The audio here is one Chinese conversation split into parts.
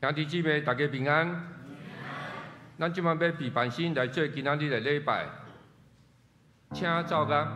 兄弟姊妹，大家平安。咱即晚要备办心来做今仔日的礼拜，请走吧。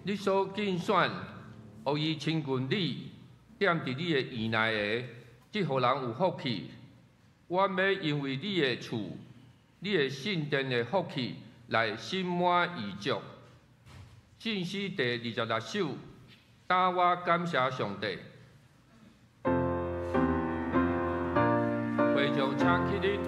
你所竞选，予伊亲近你，踮伫你的院内的，即互人有福气。我要因为你的厝、你的圣殿的福气来心满意足。信息第26首，当我感谢上帝。会众请起立。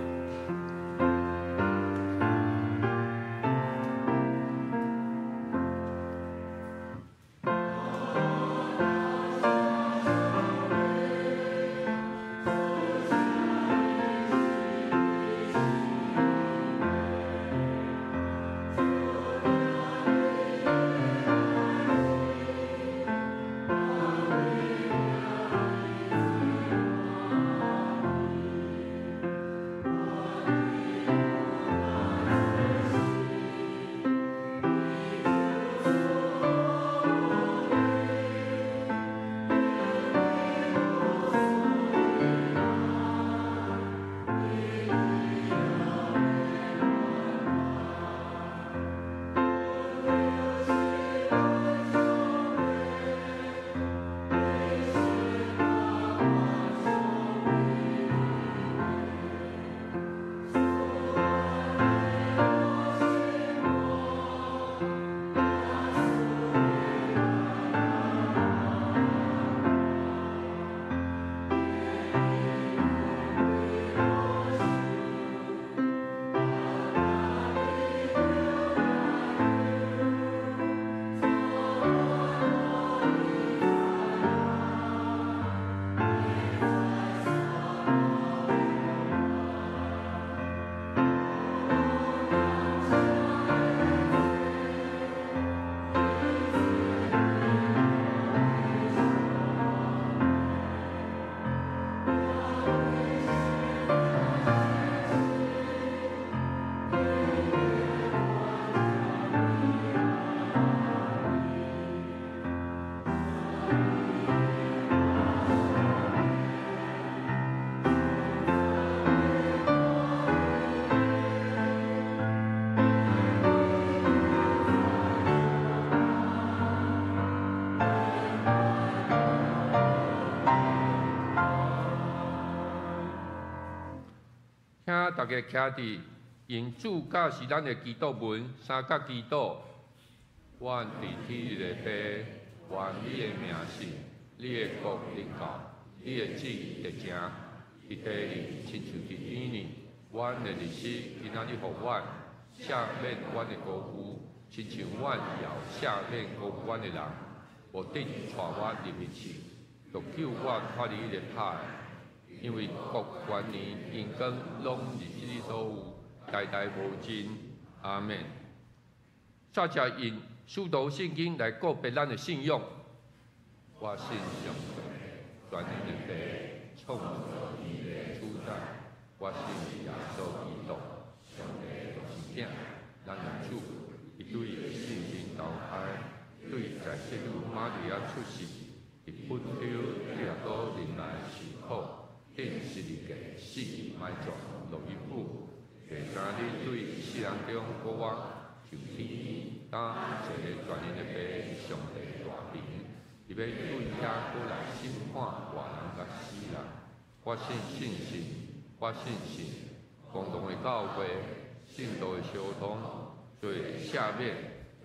大家徛伫因主教是咱的祈祷文，三角祈祷。阮伫天的爸，愿你的名圣，你的国临到，你的旨意得成，伫地里亲像伫天里。阮的日子今仔日互阮赦免阮的过负，亲像阮也赦免过负阮的人，无得带我入去去，就救我脱离迄个歹。因为国权年因根拢是你所有，代代无尽。阿免。煞者因使徒圣经来告别咱的信仰。我信上帝，全能的爸，创造宇宙的主宰。我信耶稣基督，上帝就是囝，咱的主。伊对圣经投胎，对在基督玛利亚出世，伊本丢掠倒人来受苦。定十字架死埋葬落于府，第三日对世人中过我上天，当一个全能的爸上帝大名，伊要对遐过来审判活人甲死人。我信神，我信神，共同的教会，信徒的相通，做赦免，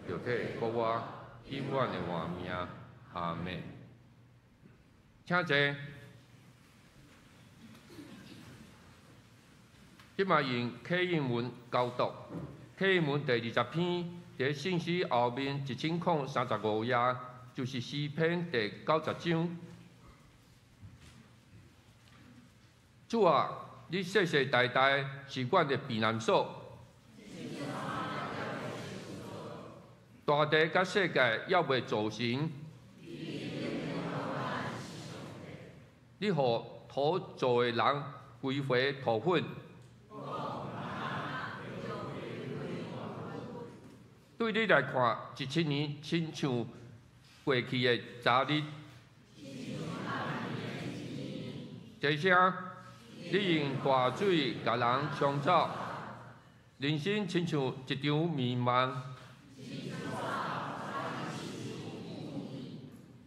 就体过我永远的活命。阿免。请坐。即嘛用启应文教读，启应文第20篇，伫信息后面1035页，就是诗篇第90章。主啊，你世世代代是阮的避难所，大地甲世界要袂造成，你互土造的人归回土粉。对你来看，17年亲像过去的昨日。这声，你用大水甲人冲走，人生亲像一场迷茫。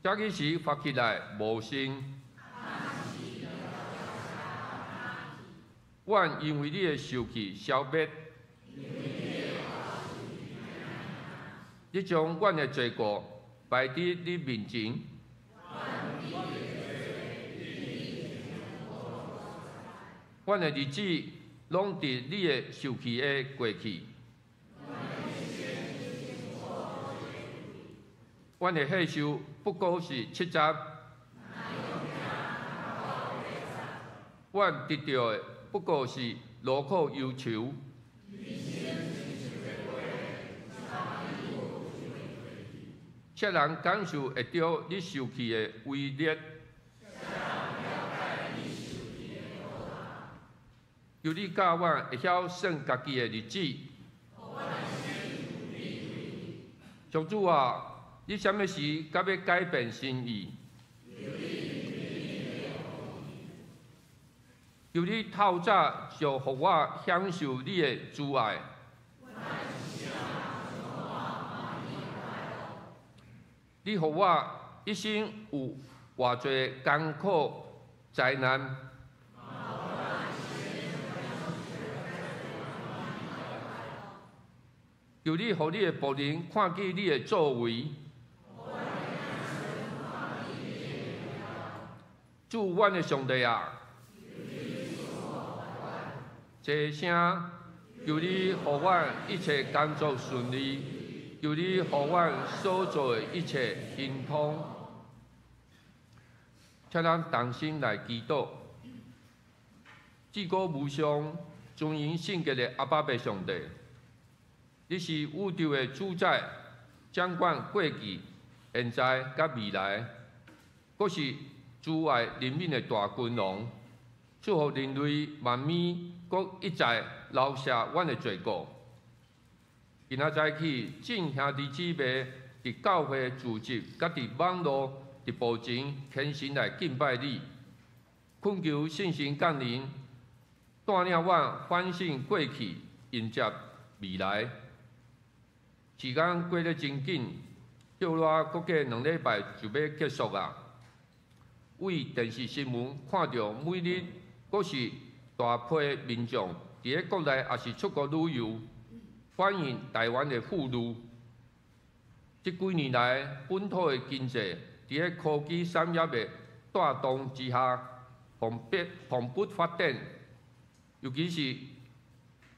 早起时发起来无声，阮因为你的受气消灭。你将阮的罪过摆伫你面前，阮的日子拢伫你的受气的过去，阮的岁数不过是70，阮得到的不过是劳苦忧愁。切人感受会到你受气的威力，由你教我会晓算家己的日子。上主啊，你什么时才要改变心意？由你透早就互我享受你的慈爱。你互我一生有偌侪艰苦灾难，由你互你的仆人看见你的作为，主阮的上帝啊，这声由你互我一切工作顺利。由你互阮所做的一切亨通，请咱同心来祈祷。至高无上、尊严圣洁的阿爸爸上帝，你是宇宙的主宰，掌管过去、现在甲未来，阁是慈爱怜悯的大君王，祝福人类万米，阁一再留下阮的罪过。今仔早起，众兄弟姊妹伫教会组织，甲伫网络直播前虔诚来敬拜你，恳求圣神降临，带领阮反省过去，迎接未来。时间过得真紧，叫我国计2礼拜就要结束啊！为电视新闻看到每日阁是大批民众伫咧国内也是出国旅游，反映台湾的富裕。即几年来，本土的经济伫咧科技产业的带动之下，蓬勃发展，尤其是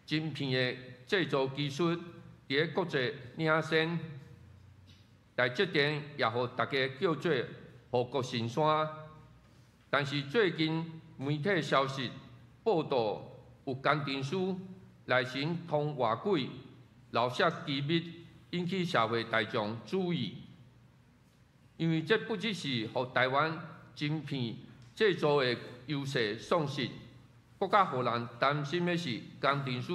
晶片的制造技术伫咧国际领先。但这点也互大家叫做护国神山。但是最近媒体消息报道，有工程师来神通外鬼，漏泄机密，引起社会大众注意。因为这不只是互台湾晶片制造的优势丧失，更加互人担心的是，工程师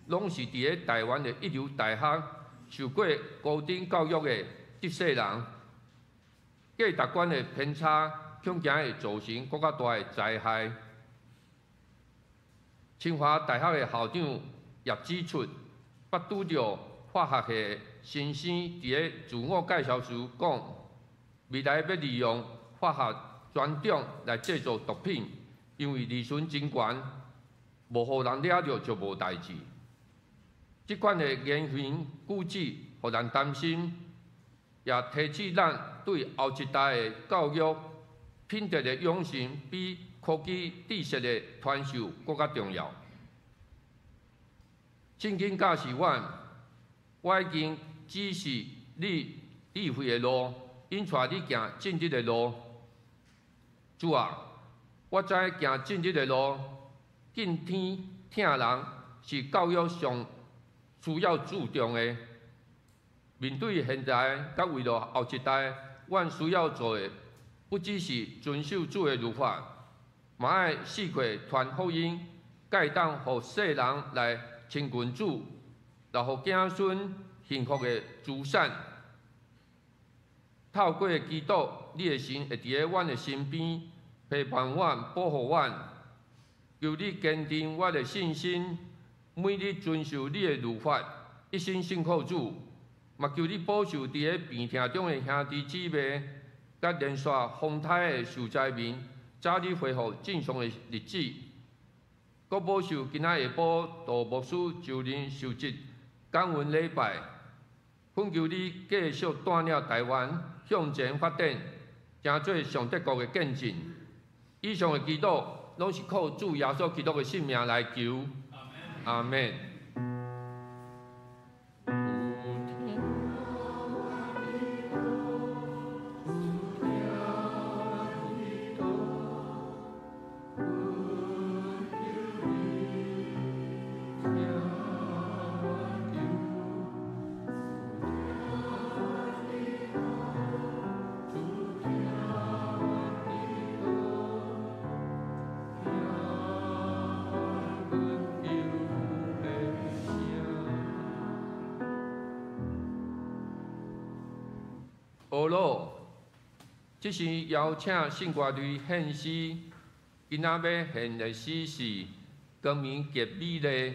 拢是伫咧台湾的一流大学受过高等教育的这些人，价值观的偏差，恐惊会造成更加大的灾害。清华大学的校长也指出，捌拄着化学系先生伫咧自我介绍时讲，未来要利用化学专长来制造毒品，因为利润真悬，无互人抓着就无代志。即款的言行举止，互人担心，也提起咱对后一代的教育品德的养成，比科技知识的传授更加重要。圣经教示我已经指示你智慧的路，引带你行正直的路。主啊，我知行正直的路，敬天听人是教育上需要注重的。面对现在，甲为了后一代，阮需要做的，不只是遵守主的律法，嘛爱四界传福音，才会当互世人来亲近主，然后子孙幸福的资产。透过基督，你的神会伫咧阮的身边，陪伴阮、保护阮。求你坚定我的信心，每日遵守你的律法，一心信靠主。嘛求你保守伫咧病痛中的兄弟姊妹，甲连续风台的受灾民，早日恢复正常的日子。阁保守今仔下晡杜牧师就任受职感恩礼拜，恳求你继续带领台湾向前发展，行做上帝国的见证。以上的祈祷，拢是靠主耶稣基督的性命来求。阿门。学老，这是邀请圣歌队献诗，今仔要献的诗是光明极美丽。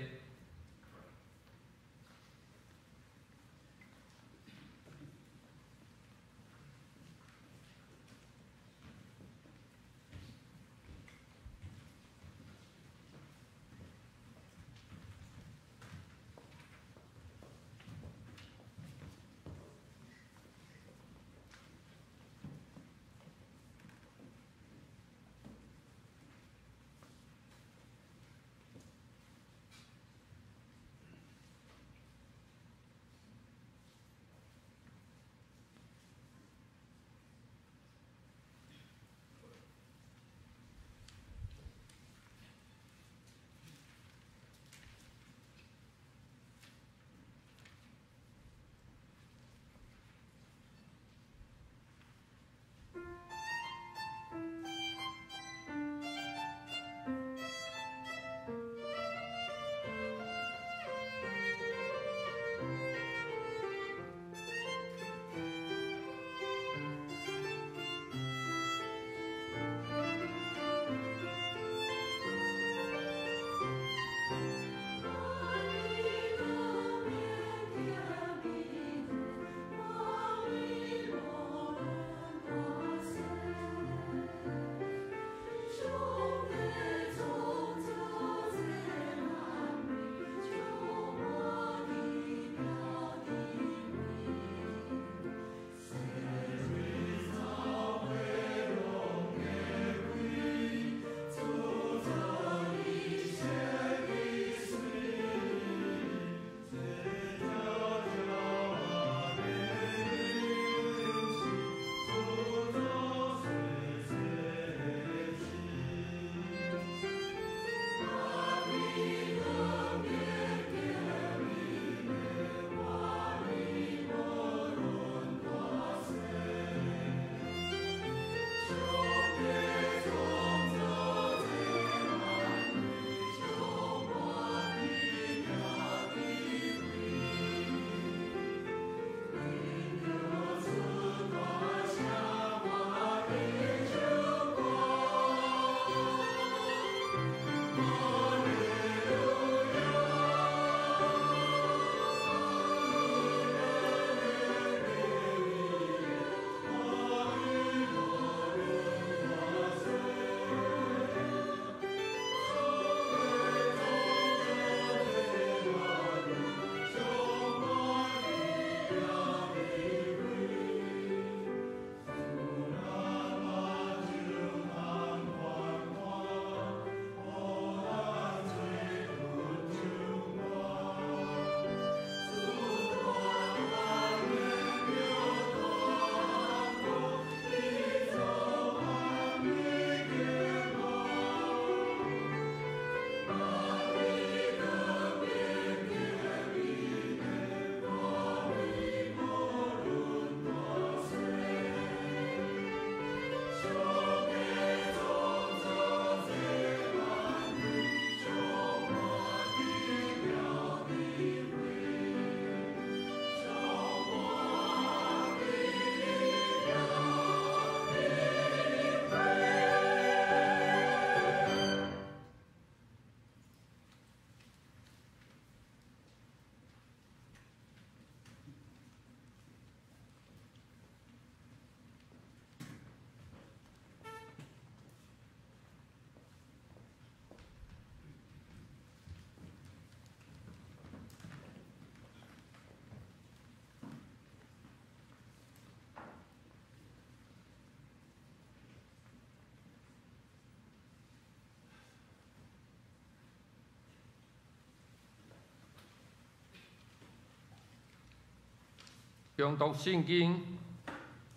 中读圣经，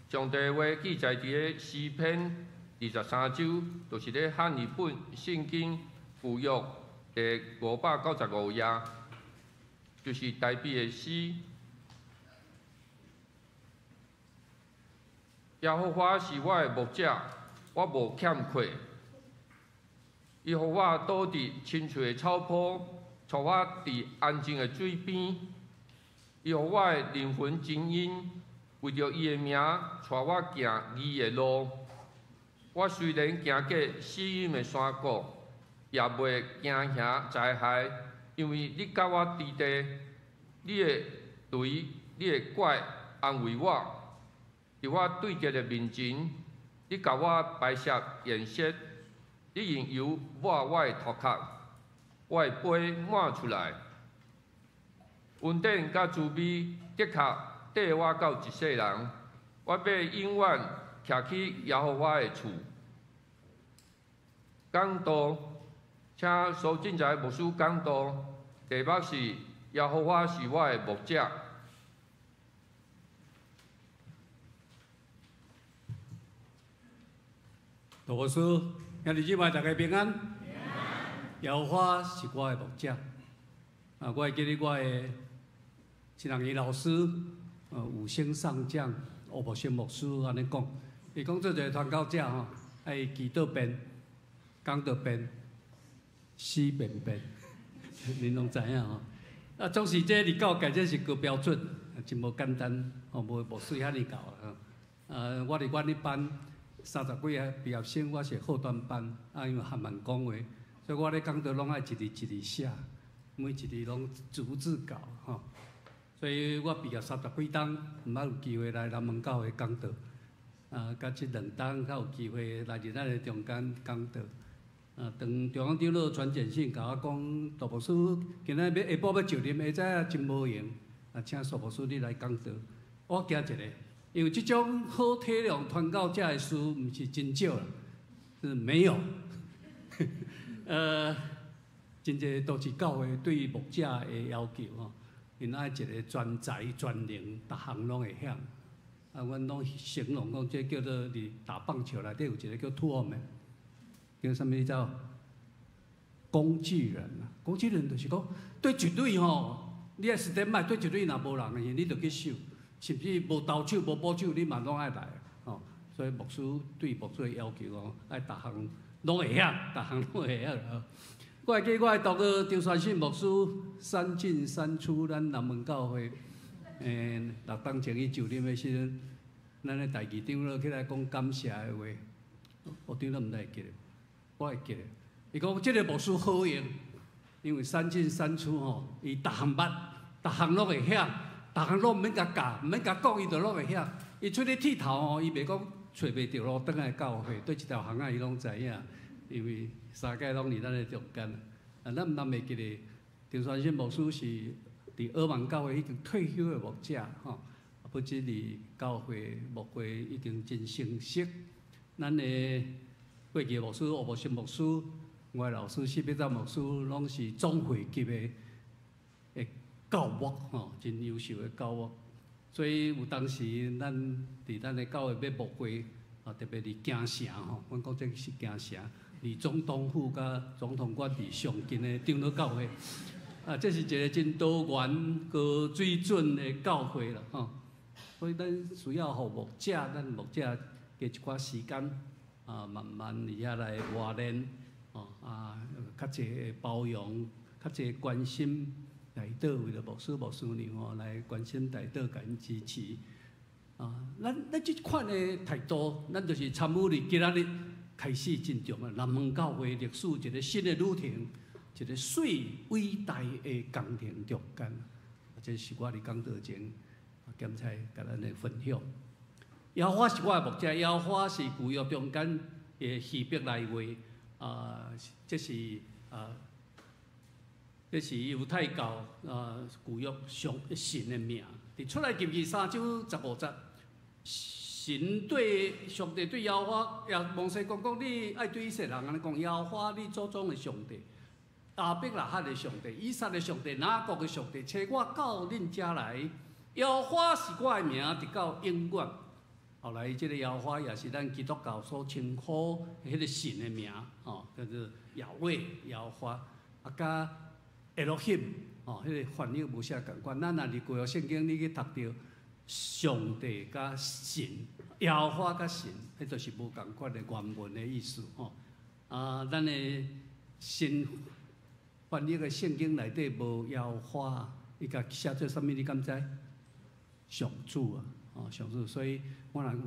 上帝话记载伫个诗篇23章，就是咧汉语本圣经附约第595页，就是代笔的诗。耶和华是我的牧者，我无欠缺。伊予我倒伫青翠的草坡，带我伫安静的水边。伊予我的灵魂精英，为着伊的名，带我行义的路。我虽然行过死荫的山谷，也袂惊吓灾害，因为你甲我伫地，你的锤、你的拐安慰我。伫我对敌的面前，你甲我摆设筵席，你用油抹我的头壳，我的杯满出来。恩典甲慈悲的确缀我到一世人，我要永远徛去耶和华的厝。讲道，请苏进财牧师讲道，题目是耶和华是我的牧者。大牧师，兄弟姊妹大家平安。耶和华是我的牧者。我会记得我的新人医老师，五星上将欧博先牧师安尼讲，伊讲做一个传教者吼，爱祈祷变、讲道变、诗变变，恁拢知影吼。总是这立教界这是高标准，真无简单，无水遐尼高啊。我伫阮迄班。30几个毕业生，我是后段班，因为还蛮讲话，所以我咧讲道拢爱一字一字写，每一字拢逐字教吼。所以我毕业30几档，毋捌有机会来南门教会讲道，甲即2档才有机会来伫咱的中间讲道。当中央长老传简讯甲我讲，大牧师今仔下晡要就任，下早真无闲，请大牧师你来讲道，我惊一个。因为这种好体谅传教者的事，毋是真少啦，是没有。真侪都市教会对于牧者的要求吼，因爱一个专才专能，逐项拢会晓。阮拢形容讲，这叫做伫打棒球内底有一个叫 toolman， 叫啥物你知道？工具人啊，工具人就是讲对一类吼，你爱实在卖对一类若无人的，你就去收。甚至无投手、无保手，你嘛拢爱来哦。所以牧师对牧师的要求哦，爱逐项拢会晓，逐项拢会晓哦。我会记我读过张传信牧师3进3出咱南门教会，6当前伊就任的时阵，咱的代志长老起来讲感谢的话，我长老毋知会记得，我会记得。伊讲即个牧师好用，因为3进3出吼，伊逐项捌，逐项拢会晓。逐项拢毋免甲教，毋免甲讲，伊就拢会晓。伊出去剃头吼，伊袂讲找袂着路，倒来教会，对一条巷仔伊拢知影，因为3界拢伫咱的中间。咱毋通袂记咧，张传信牧师是伫澳门教会已经退休的牧者吼，不止伫教会牧会已经真成熟。咱的过去牧师、吴牧信牧师、我的老师施必赞牧师，拢是总会级的。教牧吼，真优秀的教牧，所以有当时咱伫咱的教会要牧会，特别伫京城吼，阮讲这是京城，离总统府甲总统官邸上近的长老教会，这是一个真多元高水准的教会啦吼。所以咱需要互牧者，咱牧者加一寡时间，慢慢伫遐来磨练，较侪包容，较侪关心。台岛为了牧师、牧师娘吼来关心台岛，甲因支持。咱即款的态度，咱就是参与伫今仔日开始真重要。南门教会历史一个新的旅程，一个最伟大的工程中间。这是我伫讲道前检采甲咱的分享。耶和华是我的牧者，耶和华是旧约中间的希伯来话，这是这是犹太教旧约上神的名。伫出来记3章15节，神对上帝对耶和华摩西讲，你爱对以色列人安尼讲，耶和华你祖宗的上帝，亚伯拉罕的上帝，以撒的上帝，雅各的上帝，找我到恁遮来，耶和华是我的名，直到永远。后来，这个耶和华也是咱基督教所称呼迄个神的名，叫做亚伟、耶和华，甲Elohim，迄个翻译无啥共款。咱若入旧约圣经，你去读到上帝甲神、耶和华甲神，迄就是无共款的原文的意思，咱的新翻译的圣经内底无耶和华，伊甲写做啥物？你敢知？上主啊，上主。所以我若有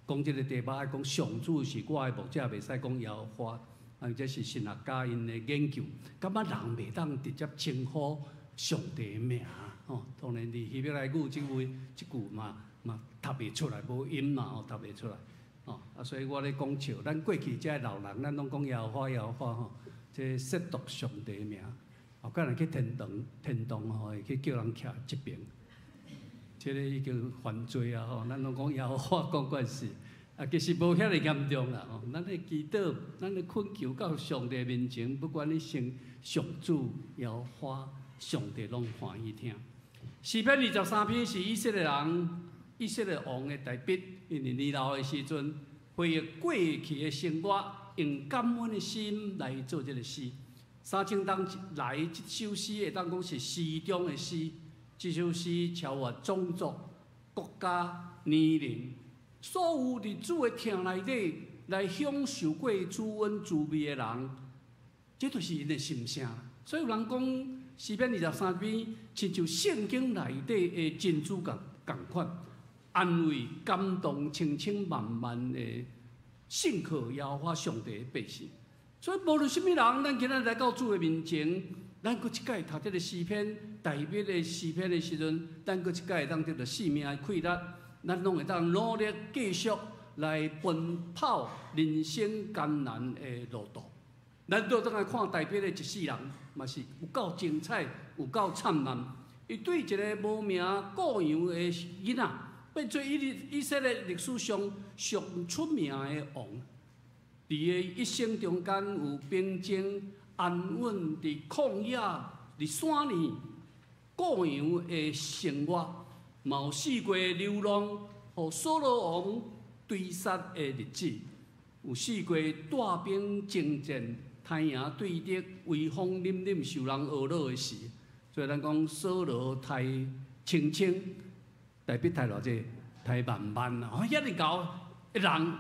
讲即个题目，爱讲上主是我的牧者，袂使讲耶和华。这是神学家因的研究，感觉人袂当直接称呼上帝的名，当然，伫希伯来语即句嘛读袂出来，无音嘛，读袂出来，所以我咧讲笑，咱过去遮老人，咱拢讲耶和华，耶和华，这亵渎上帝的名，后摆人去天堂会去叫人徛一边，这个已经犯罪啊！咱拢讲耶和华讲惯事。其实无遐尼严重啦，咱咧祈祷，咱咧恳求到上帝面前，不管你称上主、耶和华，上帝拢欢喜听。诗篇23篇是以色列人、以色列王的代笔，因为年老的时阵，回忆过去的生活，用感恩的心来做这个诗。三千当来，这首诗会当讲是诗中的诗。这首诗超越种族、国家、年龄。所有伫主的厅内底来享受过主恩滋味的人，这就是因的心声。所以有人讲诗篇23篇，亲像圣经内底的珍珠共款，安慰、感动千千万万的信靠耶和华上帝的百姓。所以无论什么人，咱今仔来到主的面前，咱搁一届读这个诗篇，代表的诗篇的时阵，咱搁一届当得到生命的快乐。咱拢会当努力继续来奔跑人生艰难的路途。咱都当来看台北的一世人，嘛是有够精彩，有够灿烂。伊对一个无名故乡的囡仔，变做以色列历史上上出名的王。伫个一生中间有平静安稳，伫旷野、伫山林故乡的生活。嘛有试过流浪，互扫罗王追杀的日子；有试过带兵征战，太阳对敌，威风凛凛，受人恶扰的时。所以咱讲扫罗太清清，代表太偌济，太慢慢啦。遐尼高一人，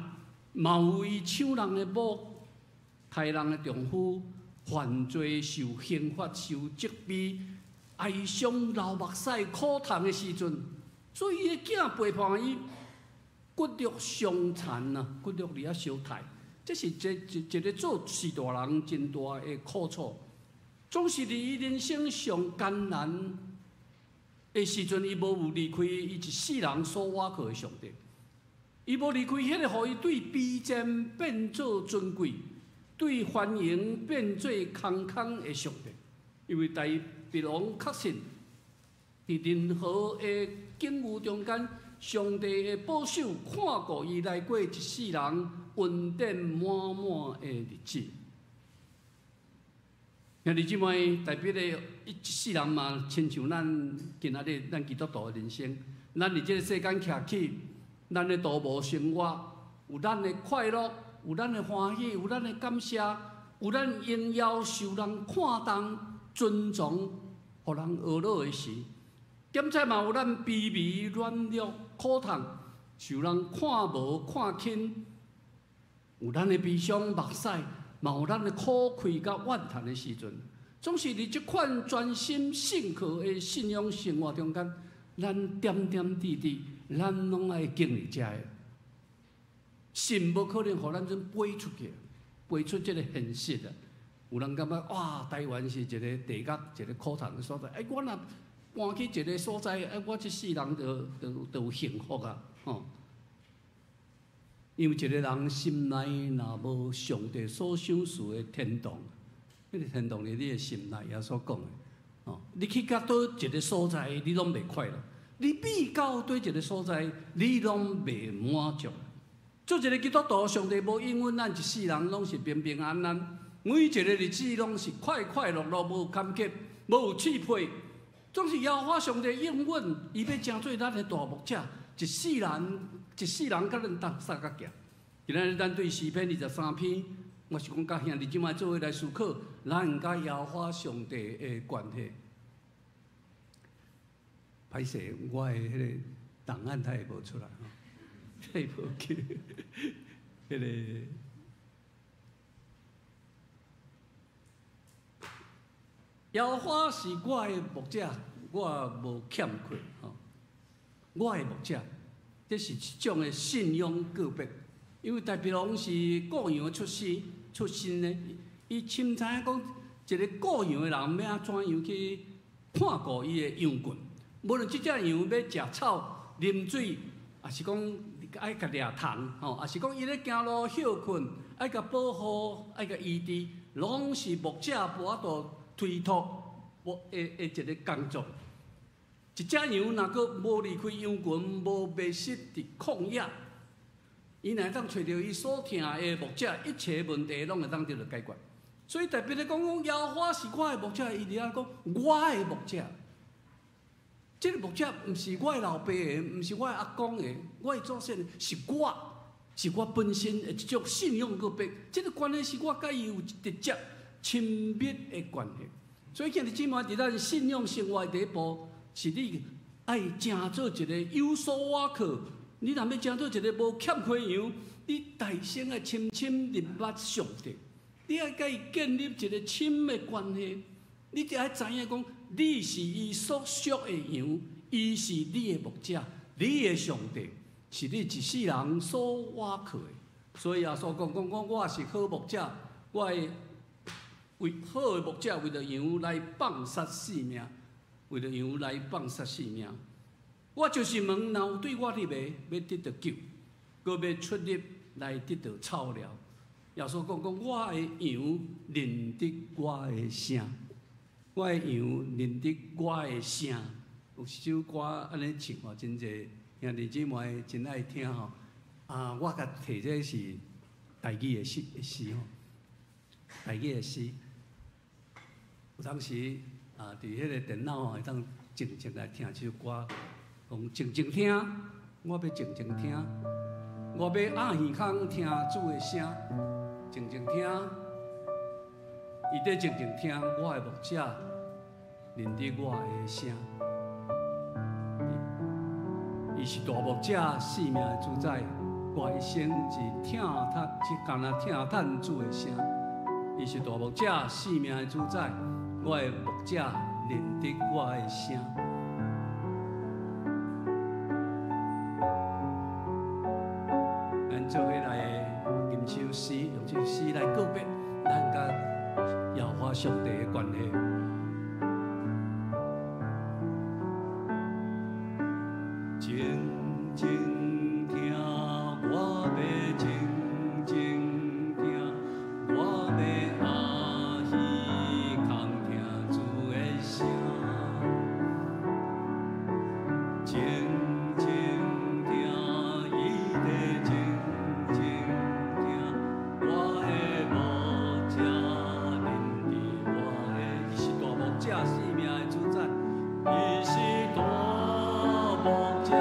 嘛有伊抢人的某，杀人的丈夫，犯罪受刑罚，受责备，哀伤流目屎苦痛的时阵。所以伊的囝背叛伊，骨肉相残啊，骨肉里啊相杀，这是一个做士大人真大的苦楚。总是伫伊人生上艰难的时阵，伊无有离开伊一世人所倚靠的上帝，伊无离开迄个，互伊对卑贱变做尊贵，对繁荣变做空空的上帝。因为大鼻王确实伫任何的境遇中间，上帝的保守看顾伊来过一世人恩典满满的日子。兄弟姊妹，代表的一世人嘛，亲像咱今仔日咱基督徒的人生，咱伫这个世间徛起，咱的道路生活，有咱的快乐，有咱的欢喜，有咱的感谢，有咱荣耀受人看重、尊重，互人恶扰的时。点在嘛有咱卑微、软弱、苦痛，受人看无看轻，有咱的悲伤目屎，嘛有咱的苦愧甲怨叹的时阵。总是伫即款专心信靠的信仰生活中间，咱点点滴滴，咱拢爱经历遮个。信无可能互咱真飞出去，飞出即个现实啊！有人感觉哇，台湾是一个地狱、一个苦痛的所在。我若搬去一个所在，我一世人就有幸福啊！因为一个人心内若无上帝所赏赐的天堂，迄个天堂伫你的心内也所讲的。你去到倒一个所在，你拢袂快乐；你比到对一个所在，你拢袂满足。做一个基督徒，上帝无应允咱一世人拢是平平安安，每一个日子拢是快快乐乐，无坎坷，无有刺配。总是耶和华上帝应允，伊要成做咱的大牧者，一世人甲咱当三角形。今仔日咱对诗篇23篇，我是讲甲兄弟姊妹做伙来思考，咱甲耶和华上帝的关系。歹势，我的迄个档案它也无出来吼，它也无去，迄个。耶和华是我的牧者，我无欠缺吼。我的牧者，这是一种的信仰告白，因为代表拢是雇羊的出身呢，伊深知影讲一个雇羊的人要怎样去看顾伊的羊群，无论即只羊要食草、啉水，还是讲爱甲掠虫吼，还是讲伊咧行路休困，爱甲保护、爱甲医治，拢是牧者无法度推脱的一个工作。一只羊若阁无离开羊群，无迷失伫旷野，伊若当找到伊所疼的牧者，一切问题拢会当得到解决。所以特别咧讲耶和华是我的牧者，伊伫遐讲我的牧者。这个牧者毋是我的老爸的，毋是我的阿公的，我的祖先的，是我本身的一种信仰告白。这个关系是我甲伊有直接亲密的关系。所以今日姊妹伫咱信仰生活第一步，是你爱成做一个有所瓦靠。你若要成做一个无欠缺羊，你大声的深深认捌上帝，你爱甲伊建立一个亲密关系。你就爱知影讲，你是伊所属的羊，伊是你的牧者，你的上帝是你一世人所瓦靠的。所以耶稣讲我是好牧者，我会为好的牧者为了羊来放杀性命，为了羊来放杀性命。我就是问，若有对我入的要得到救，搁要出入来得到草料。耶稣讲我的羊认得我的声。我的羊认得我的声，有一首歌安尼唱吼，真侪兄弟姊妹真爱听吼。我甲摕这是台语的诗吼，台语的诗。有当时伫迄个电脑会当静静来听这首歌，讲静静听，我要静静听，我要暗耳孔听主的声，静静听。伊在静静听我的牧者认得我的声，伊是大牧者性命的主宰，我一生只干那听叹主的声。伊是大牧者性命的主宰，我的牧者认得我的声。咱做伙来吟唱诗，用这首诗来告别咱甲耶和华上帝的关系。静静听，我要静静听，我要欢喜空听主的声。静静听，伊在静静听，我的牧者认得我的，伊是大牧者生命的主宰，伊是大牧者。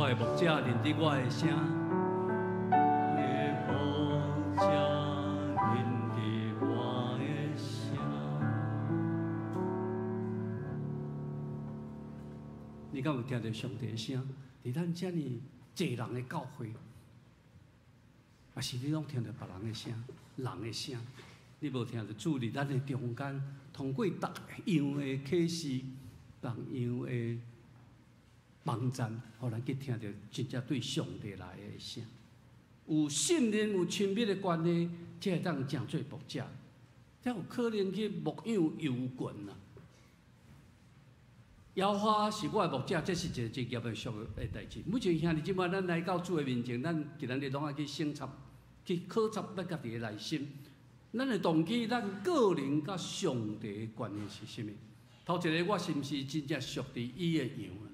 我的牧者认得我的声。我的牧者认得我的声。你敢有听到上帝的声？伫咱遮尔济人的教会，还是你拢听到别人的声、人的声？你无听到主伫咱的中间，通过各样的启示、各样的网站，互咱去听到真正对上帝来的声。有信任、有亲密的关系，才会当成做牧者，才有可能去牧养游群啊。摇花是我的牧者，这是一个职业的属的代志。每一个兄弟姊妹，咱来到主的面前，咱今日拢爱去省察、去考察咱家己的内心。咱的动机，咱个人甲上帝的关系是啥物？头一个，我是毋是真正属于伊的样啊？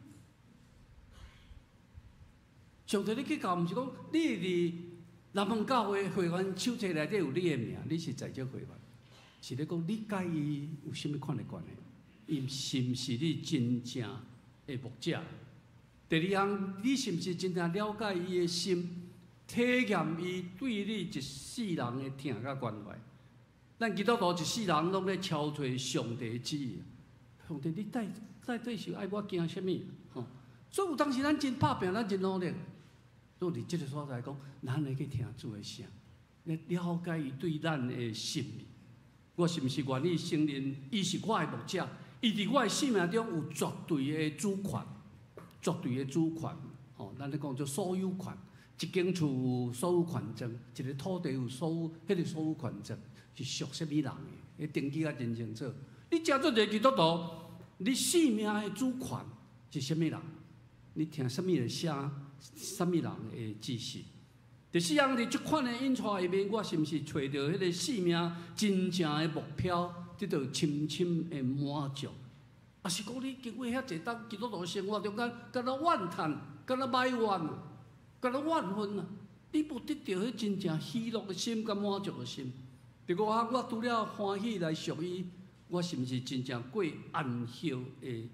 上帝，你去教，毋是讲你伫南门教会会员手册内底有你的名，你是在职会员，是咧讲你甲伊有啥物款的关系？伊是毋是你真正的牧者？第二项，你是毋是真正了解伊的心，体验伊对你一世人的疼甲关怀？咱基督徒一世人拢咧超出上帝的旨意。上帝，你在这时爱我惊啥物？吼！所以有当时咱真拍拼，咱真努力。所以伫即个所在讲，咱来去听主的声，来了解伊对咱的心意。我是毋是愿意承认，伊是我的牧者？伊伫我的生命中有绝对的主权，绝对的主权。吼，咱咧讲做所有权，一间厝有所有权证，一个土地有所有迄个所有权证，是属啥物人的？迄登记啊真清楚。你真做一个基督徒，你生命的主权是啥物人？你听啥物的声？啥物人的指示？第四样，伫即款的印刷下面，我是毋是找到迄个生命真正的目标？得到深深的满足，啊是讲你经过遐济当基督徒生活中间，敢若怨叹，敢若埋怨，敢若怨愤啊！你无得到迄真正喜乐的心，甲满足的心。第五项，我除了欢喜来属伊，我是毋是真正过安息的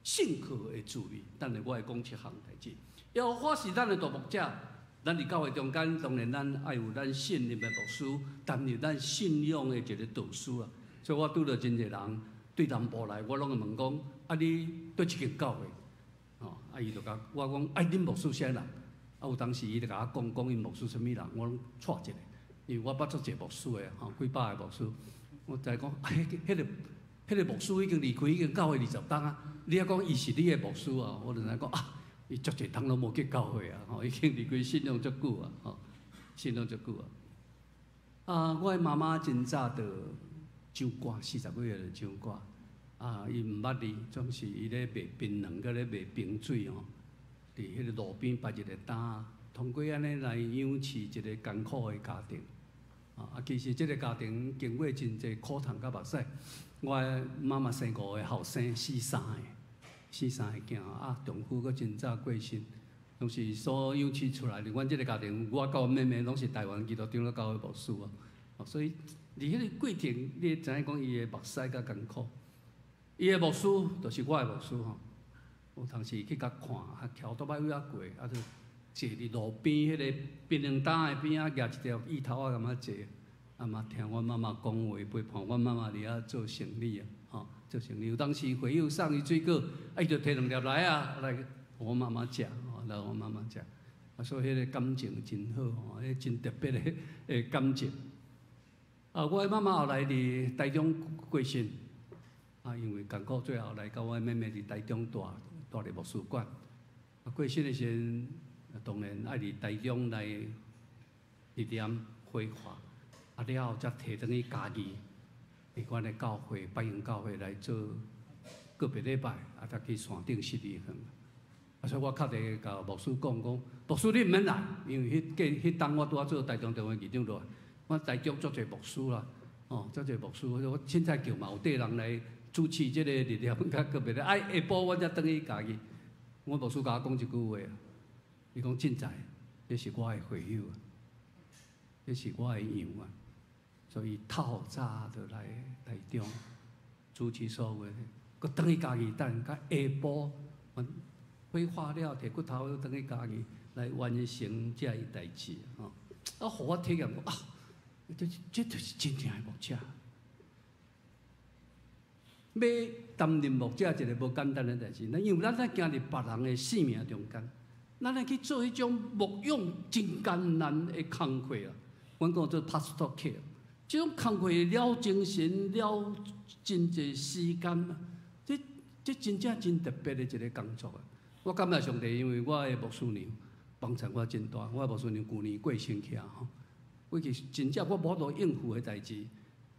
信靠的滋味？等下我会讲七项代志。要我是咱的大牧者。咱伫教会中间，当然咱爱有咱信任的牧师，担任咱信仰的一个导师啊。所以我拄到真侪人对南部来，我拢会问讲：啊，你对一间教会？哦，啊，伊就甲我讲：啊，恁牧师啥人？啊，有当时伊就甲我讲伊牧师啥物人，我拢错一个，因为我捌做一个牧师的吼，几百个牧师，我就讲：迄个牧师已经离开已经教会20冬啊。你还讲伊是你的牧师啊？我就来讲啊。伊足侪人拢无去教会啊，吼，已经离开信仰足久啊，吼，信仰足久啊。啊，我的妈妈真早就唱歌，40几岁就唱歌。啊，伊毋捌字，总是伊咧卖槟榔，佮咧卖冰水吼，伫迄个路边摆一个担，通过安尼来养饲一个艰苦的家庭。啊，其实即个家庭经过真侪苦痛甲目屎。我的妈妈生5个后生，死3个。4、3个囝啊，丈夫佫真早过身，拢是所养饲出来的。阮即个家庭，我甲阮妹妹拢是台湾基督长老教会牧师啊。所以，伫迄个过程，你会知影讲伊的目屎甲艰苦。伊的牧师就是我的牧师吼。有当时去甲看，啊，桥倒摆位啊过，啊，就坐伫路边迄个槟榔担的边啊，举一条椅头啊，咁坐，啊嘛听阮妈妈讲话，陪伴阮妈妈伫遐做生理啊，吼。做生理，有当时会友送伊水果，啊，伊就摕2粒来啊，来我妈妈食，来我妈妈食。啊，所以迄个感情真好，吼，迄真特别的感情。啊，我的妈妈后来伫台中过身，啊，因为艰苦，最后来甲我的妹妹伫台中住伫牧师馆。啊，过身的时阵，当然爱伫台中来一点辉煌，啊了后才摕转去家己。伫阮的教会，百营教会来做个别礼拜，啊，才去山顶12分。啊，所以我确实甲牧师讲，牧师你毋免来，因为迄当我拄仔做台中电话局长落来，我台中足侪牧师啦，哦，足侪牧师，我凊彩叫嘛有缀人来主持即个日念甲个别的。下晡我才转去家己，我牧师甲我讲一句话啊，伊讲凊彩，这是我的会友啊，这是我的样啊。所以透早就来台中主持所有的，佮转去家己等，甲下晡，火化了，摕骨头等去家己来完成这一代志吼。啊，互我体验讲啊，这就是真正的牧者。要担任牧者一个无简单的代志，因为咱在行入别人的性命中间，咱来去做迄种牧养真艰难的工课啊。阮讲做 pastoral care， 这种工课了精神了真济时间啊，这真正真特别的一个工作啊。我感谢上帝，因为我的牧师娘帮衬我真大，我的牧师娘旧年过身去啊吼，我其实真正我无多应付的代志。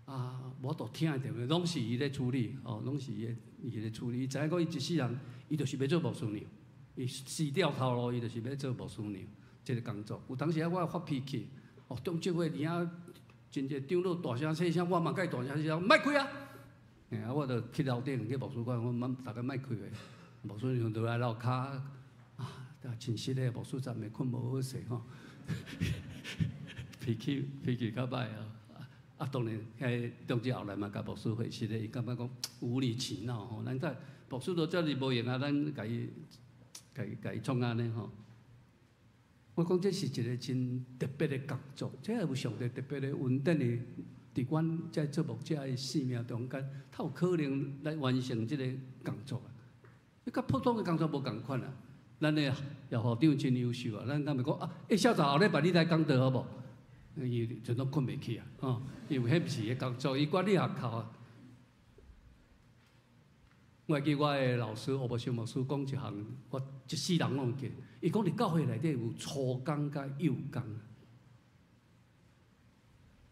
啊，无多听的电话，拢是伊咧处理，哦，拢是伊咧处理。伊知影讲伊一世人，伊就是要做牧师娘，伊死掉头路，伊就是要做牧师娘，这个工作。有当时我发脾气，哦，中节话尔啊，真侪长老大声细声，我嘛甲伊大声细声，莫开啊！啊，我就去楼顶去牧师馆，我大家莫开个。牧师娘就来楼骹，啊，真实咧，牧师站袂困无好势吼，脾气较歹啊。啊，当然，从这后来嘛，甲牧师会是咧，伊感觉讲无理取闹吼，咱在牧师都遮尔无用啊，咱甲伊创安尼吼。我讲这是一个真特别的工作，这有上帝特别的稳定的，伫阮在做牧者的生命中间，他有可能来完成这个工作啊。你甲普通的工作无共款啊，咱的校校长真优秀啊，咱敢咪讲啊，校长后礼拜你来讲道好无？伊就拢困袂去啊，吼，因为迄毋是伊工作，伊管理学校啊。我记我的老师吴伯修牧师讲一项，我一世人拢记。伊讲伫教会内底有初工甲幼工，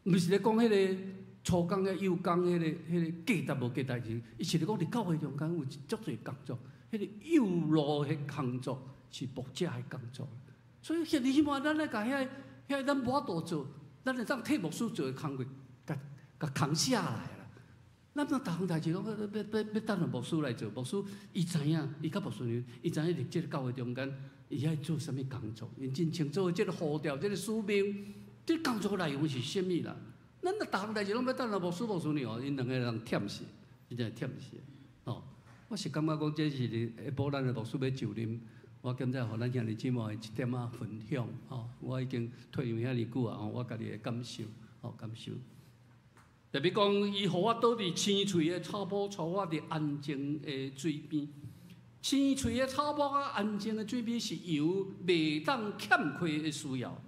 毋是咧讲迄个初工甲幼工迄个价值无价值志，伊是咧讲伫教会中间有足侪工作，迄个幼路迄工作是牧者的工作，所以现在起码咱来甲遐。咱无法度做，咱会当替牧师做的工作，甲扛下来啦。咱逐项代志拢要等着牧师来做，牧师伊知影，伊甲牧师娘，伊知影伫即个教会中间，伊爱做啥物工作，因真清楚即个呼召、即个使命、即个工作内容是啥物啦。咱逐项代志拢要等着牧师娘，因两个人忝死，真正忝死。哦，我是感觉讲这是下晡咱的牧师要就任。我今仔互咱兄弟姊妹一点仔分享，吼，我已经退休遐尼久啊，吼，我家己的感受，吼，感受。特别讲，伊互我倒伫青翠的草坡，带我伫安静的水边。青翠的草坡啊，安静的水边是由袂当欠缺的需要，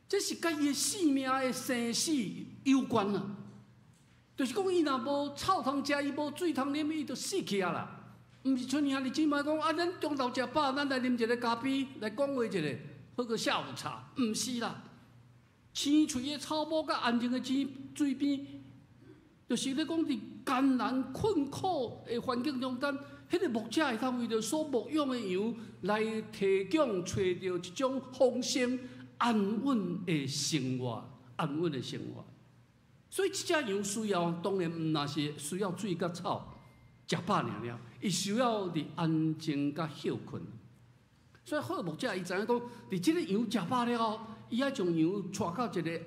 这是甲伊的生命的生死有关啊。就是讲，伊若无草通食，伊无水通啉，伊就死去啊啦。毋是像兄弟姊妹讲啊，咱中昼食饱，咱来啉一个咖啡，来讲话一下，喝个下午茶。毋是啦，青翠的草坡甲安静的水边，就是咧讲伫艰难困苦的环境中间，迄个牧者会当为着所牧养的羊来提供找到一种丰盛安稳的生活，安稳的生活。所以，这只羊需要，当然毋那是需要水甲草。食饱尔了，伊需要伫安静甲休困。所以好牧者伊知影讲，伫即个羊食饱了后，伊爱将羊带到一个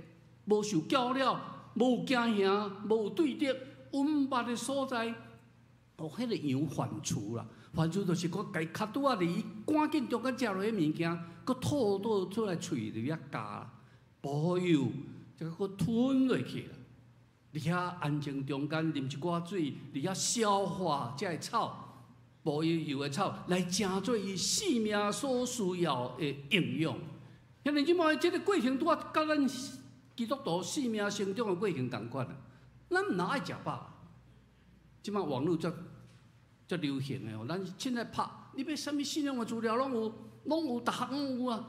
无受教了、无惊吓、无对敌、稳捌的所在，互迄个羊反刍啦。反刍就是讲，家脚拄仔伫伊赶紧中间食落迄物件，佮吐倒出来喙里遐咬，保有，就佮吞落去啦。伫遐安静中间啉一寡水，伫遐消化这草，无油的草，来成做伊生命所需要的营养。兄弟姊妹，这个过程拄啊，甲咱基督徒生命成长的过程同款啊。咱毋哪爱食饱？即摆网络足流行的哦，咱凊彩拍，你要啥物信用的资料拢有，逐项拢有啊。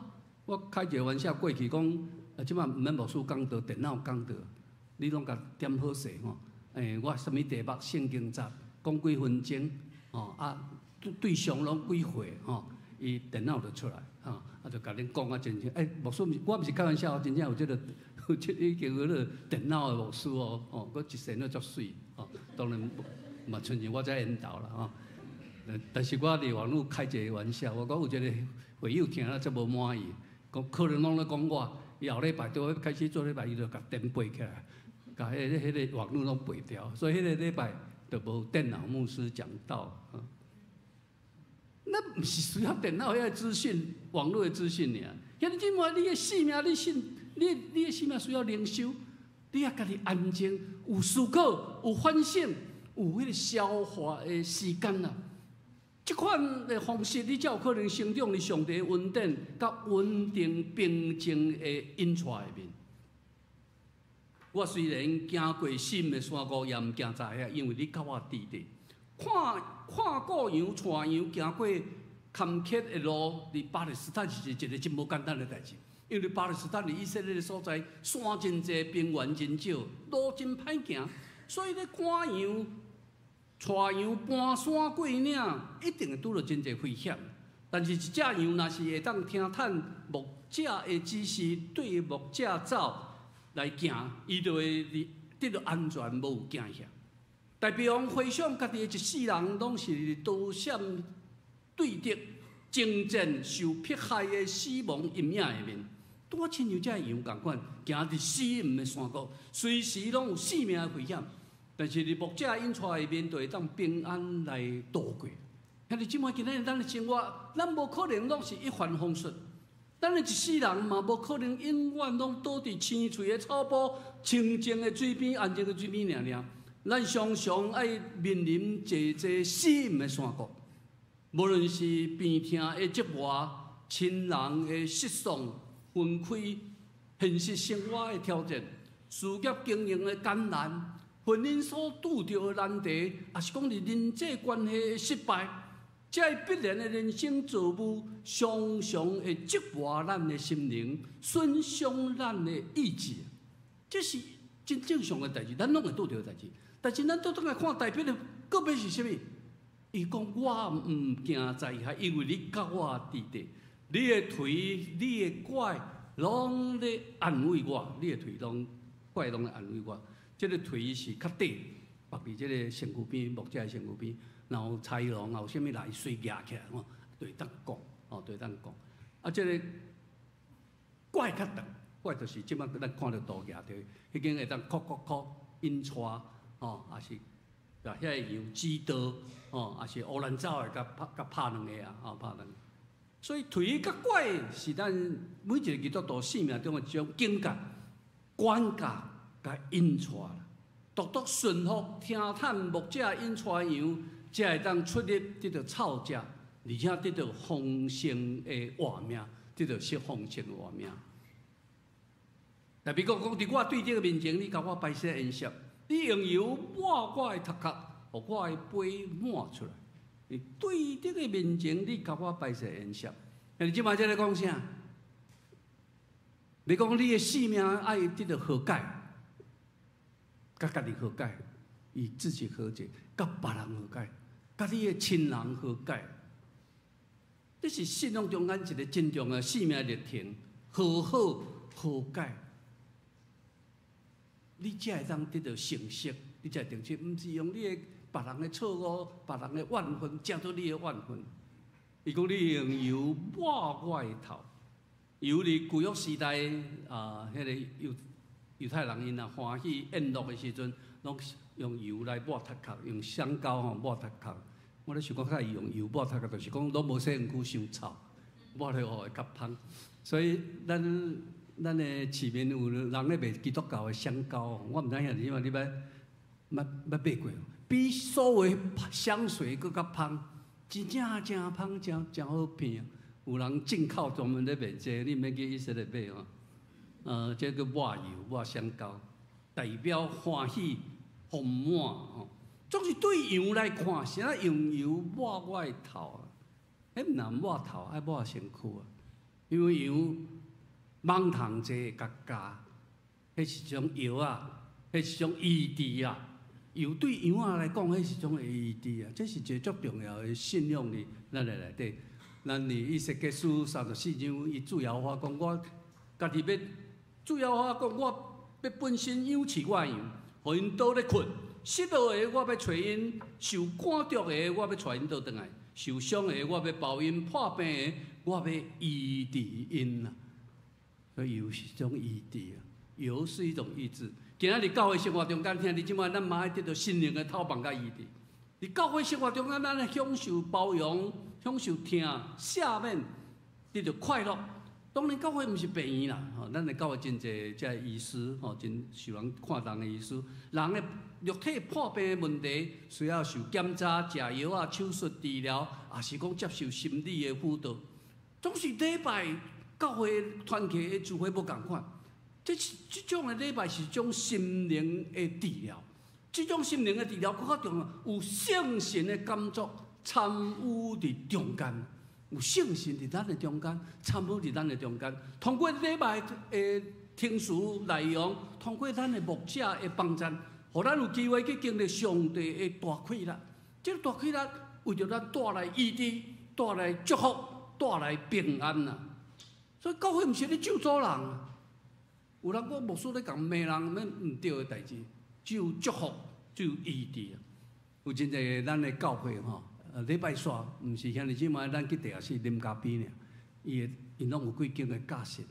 我开一个玩笑过去讲，即摆毋免牧师讲道，电脑讲道。你拢甲点好势吼，我啥物题目圣经集讲几分钟，吼啊对象拢几岁吼，伊电脑就出来，吼啊就甲恁讲啊真正，牧师我毋是开玩笑，真正有即个已经有个电脑的牧师哦，佫一身都足水，哦，当然嘛纯是我在引导啦，吼。但是我伫网络开一个玩笑，我讲有一个会友听了则无满意，讲可能拢咧讲我，以后礼拜都要开始做礼拜，伊就甲颠背起来。把迄个网络拢背掉，所以迄个礼拜就无电脑牧师讲道。那不是需要电脑遐资讯、网络的资讯尔。遐你即满你的性命，你的性命需要灵修，你要家己安静，有思考，有反省，有迄个消化的时间啊。即款的方式，你才有可能成长伫上帝稳定、甲稳定、平静的引带里面。我虽然行过深的山谷，也毋惊在遐，因为你甲我伫地。看过洋、带洋，行过坎坷的路，伫巴勒斯坦是一个真无简单的代志。因为巴勒斯坦伫以色列的所在，山真济，平原真少，路真歹行，所以咧赶羊、带羊搬山过岭，一定会拄到真济危险。但是一只羊若是会当听趁牧者的指示，对牧者走来行，伊就会得到安全，无有惊吓。大比方回想家己的一世人，拢是刀闪对敌、征战、受迫害的死亡阴影下面，拄啊亲像这羊共款，行伫死毋的山谷，随时拢有性命的危险。但是伫牧者引带下面，就会当平安来度过。兄弟姊妹，今仔日咱的生活，咱无可能拢是一帆风顺。咱的一世人嘛，无可能永远拢倒伫青翠的草坡、清净的水边、安静的水边尔。咱常常爱面临济死毋的山谷，无论是病痛的折磨、亲人的失丧、分开、现实生活的挑战、事业经营的艰难、婚姻所拄着的难题，也是讲伫人际关系的失败，这必然的人生造物，常常会折磨咱的心灵，损伤咱的意志。这是真正常的代志，咱拢会拄着的代志。但是咱倒转来看代表的个别是啥物？伊讲我毋惊灾害，因为你甲我伫地，你的腿、你的拐，拢咧安慰我，你的腿拢拐拢咧安慰我。这个腿是较短，绑伫这个身躯边，木者的身躯边，然后豺狼也有啥物来水夹起来，吼，就会当讲，吼，就会当讲。啊，这个拐较长，拐就是即摆咱看到图夹着，迄间会当哭引带。也是把遐个羊指刀，也是乌兰走的，甲拍两个啊，拍两个。所以腿甲拐是咱每一个基督徒生命中的一种境界、管教甲引带啦。独顺服、听趁牧者引带羊，才会当出入得到草食，而且得到丰盛的活命，得到丰盛的活命。但比如讲，伫我对敌的面前，你甲我摆设宴席。你用油抹我的头壳，互我的杯满出来。你对敌的面前，你甲我摆设宴席。你即摆在咧讲啥？你讲你的性命爱得到和解，甲家己和解，与自己和解，甲别人和解，甲你的亲人和解。这是信仰中间一个真重要的生命历程，和好和解。你才会当得到成熟，你才会定出，毋是用你的别人的错误、别人的怨恨，正做你的怨恨。伊讲你用油抹我的头，油伫旧约时代迄个犹太人因欢喜宴乐的时阵，拢用油来抹头壳，用香膏抹头壳。我咧想讲，较用油抹头壳，就是讲拢无洗身躯伤臭，抹了会较芳。所以咱的市面有人咧卖基督教的香膏，我毋知影是因为你捌买过，比所有香水佫较芳，真正真芳，真好闻。有人进口专门咧卖这，你免去以色列买哦。这个抹油抹香膏，代表欢喜丰满吼。总是对羊来看，是啊用油抹我的头啊，迄毋能抹头，爱抹身躯啊，因为羊。芒糖这加加，迄是种药啊，迄是种医治啊。油对羊仔来讲，迄是种医治啊，这是一个足重要的信仰哩。咱来内底，咱伫以西结书34章，伊主要话讲，我家己要主要话讲，我要本身养饲我的羊，互因倒咧困，失落的我要找因，受赶逐的我要带因倒转来，受伤的我要包因，破病的我要医治因啊。所以油是一种医治啊，油是一种医治。今仔日教会生活中间，听你即摆，咱嘛爱得到心灵的透放甲医治。伫教会生活中间，咱来享受包容、享受听、下面得到快乐。当然，教会毋是病院啦，吼，咱的教会真侪遮医师，吼，真受人看重的医师。人的肉体破病的问题，需要受检查、食药啊、手术治疗，也是讲接受心理的辅导。总是礼拜教会团契的聚会无共款。这种的礼拜是种心灵的治疗，这种心灵的治疗更较重要，有圣神的感作参与伫中间。有圣神伫咱的中间，参与伫咱的中间，通过礼拜的听书内容，通过咱的牧者的帮助，互咱有机会去经历上帝的大快乐。这个大快乐为着咱带来医治、带来祝福、带来平安啊！所以教会毋是咧咒诅人啊。有人讲牧师咧讲骂人，免毋对的代志，只有祝福，只有医治啊！有真侪咱的教会吼。礼拜煞，毋是兄弟姊妹，咱去地下室啉咖啡尔，因拢有几经的教训。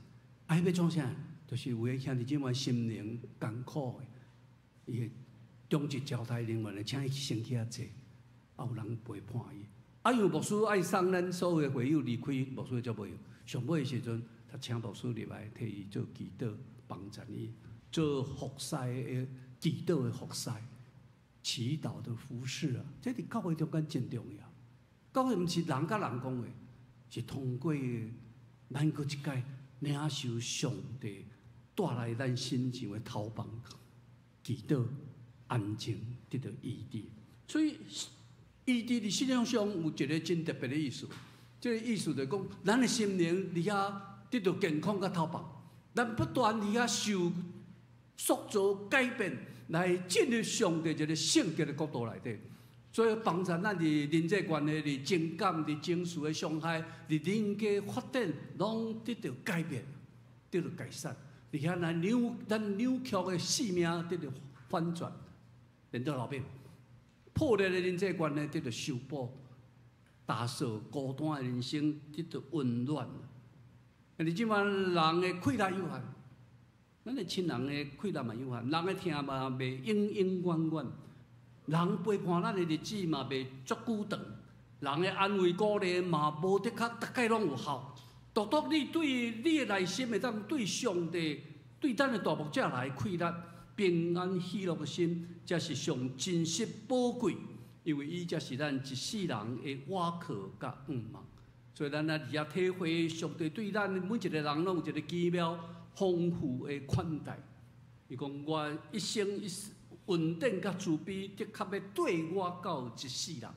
啊，要创啥？就是有个兄弟姊妹心灵艰苦的，伊会终日交代灵魂的，请伊先去遐坐，啊有人陪伴伊。啊，因为牧师爱送咱所有的会友离开，牧师就袂有。上尾的时阵，他请牧师入来替伊做祈祷，帮助伊做服侍的祈祷的服侍。祈祷的服饰啊，这伫教会中间真重要。教会毋是人甲人讲的，是通过咱搁一届领受上帝带来咱心情的头帮，祈祷安静得到医治。所以医治伫信仰上有一个真特别的意思。这个意思就是讲，咱的心灵伫遐得到健康甲头帮，咱不断伫遐受塑造改变。来进入上帝一个圣洁的角度内底，所以帮助咱伫人际关系、伫情感、伫情绪的伤害、伫人格发展，拢得到改变，得到改善。而且咱扭曲的生命得到反转，变做老病，破裂的人际关系得到修补，打扫孤单的人生得到温暖。你即摆人的快乐有限。咱的亲人的快乐嘛有限，人的听嘛袂永永远远，人陪伴咱的日子嘛袂足久长，人的安慰鼓励嘛无的确大概拢有效。独独你对你的内心会当对上帝、对咱的大牧者来快乐、平安喜乐的心，才是上真实宝贵，因为伊才是咱一世人的瓦靠甲望。所以咱啊，伫遐体会上帝对咱每一个人拢有一个奇妙。丰富的款待，伊讲我一生一世稳定甲慈悲，的确要对我到一世人。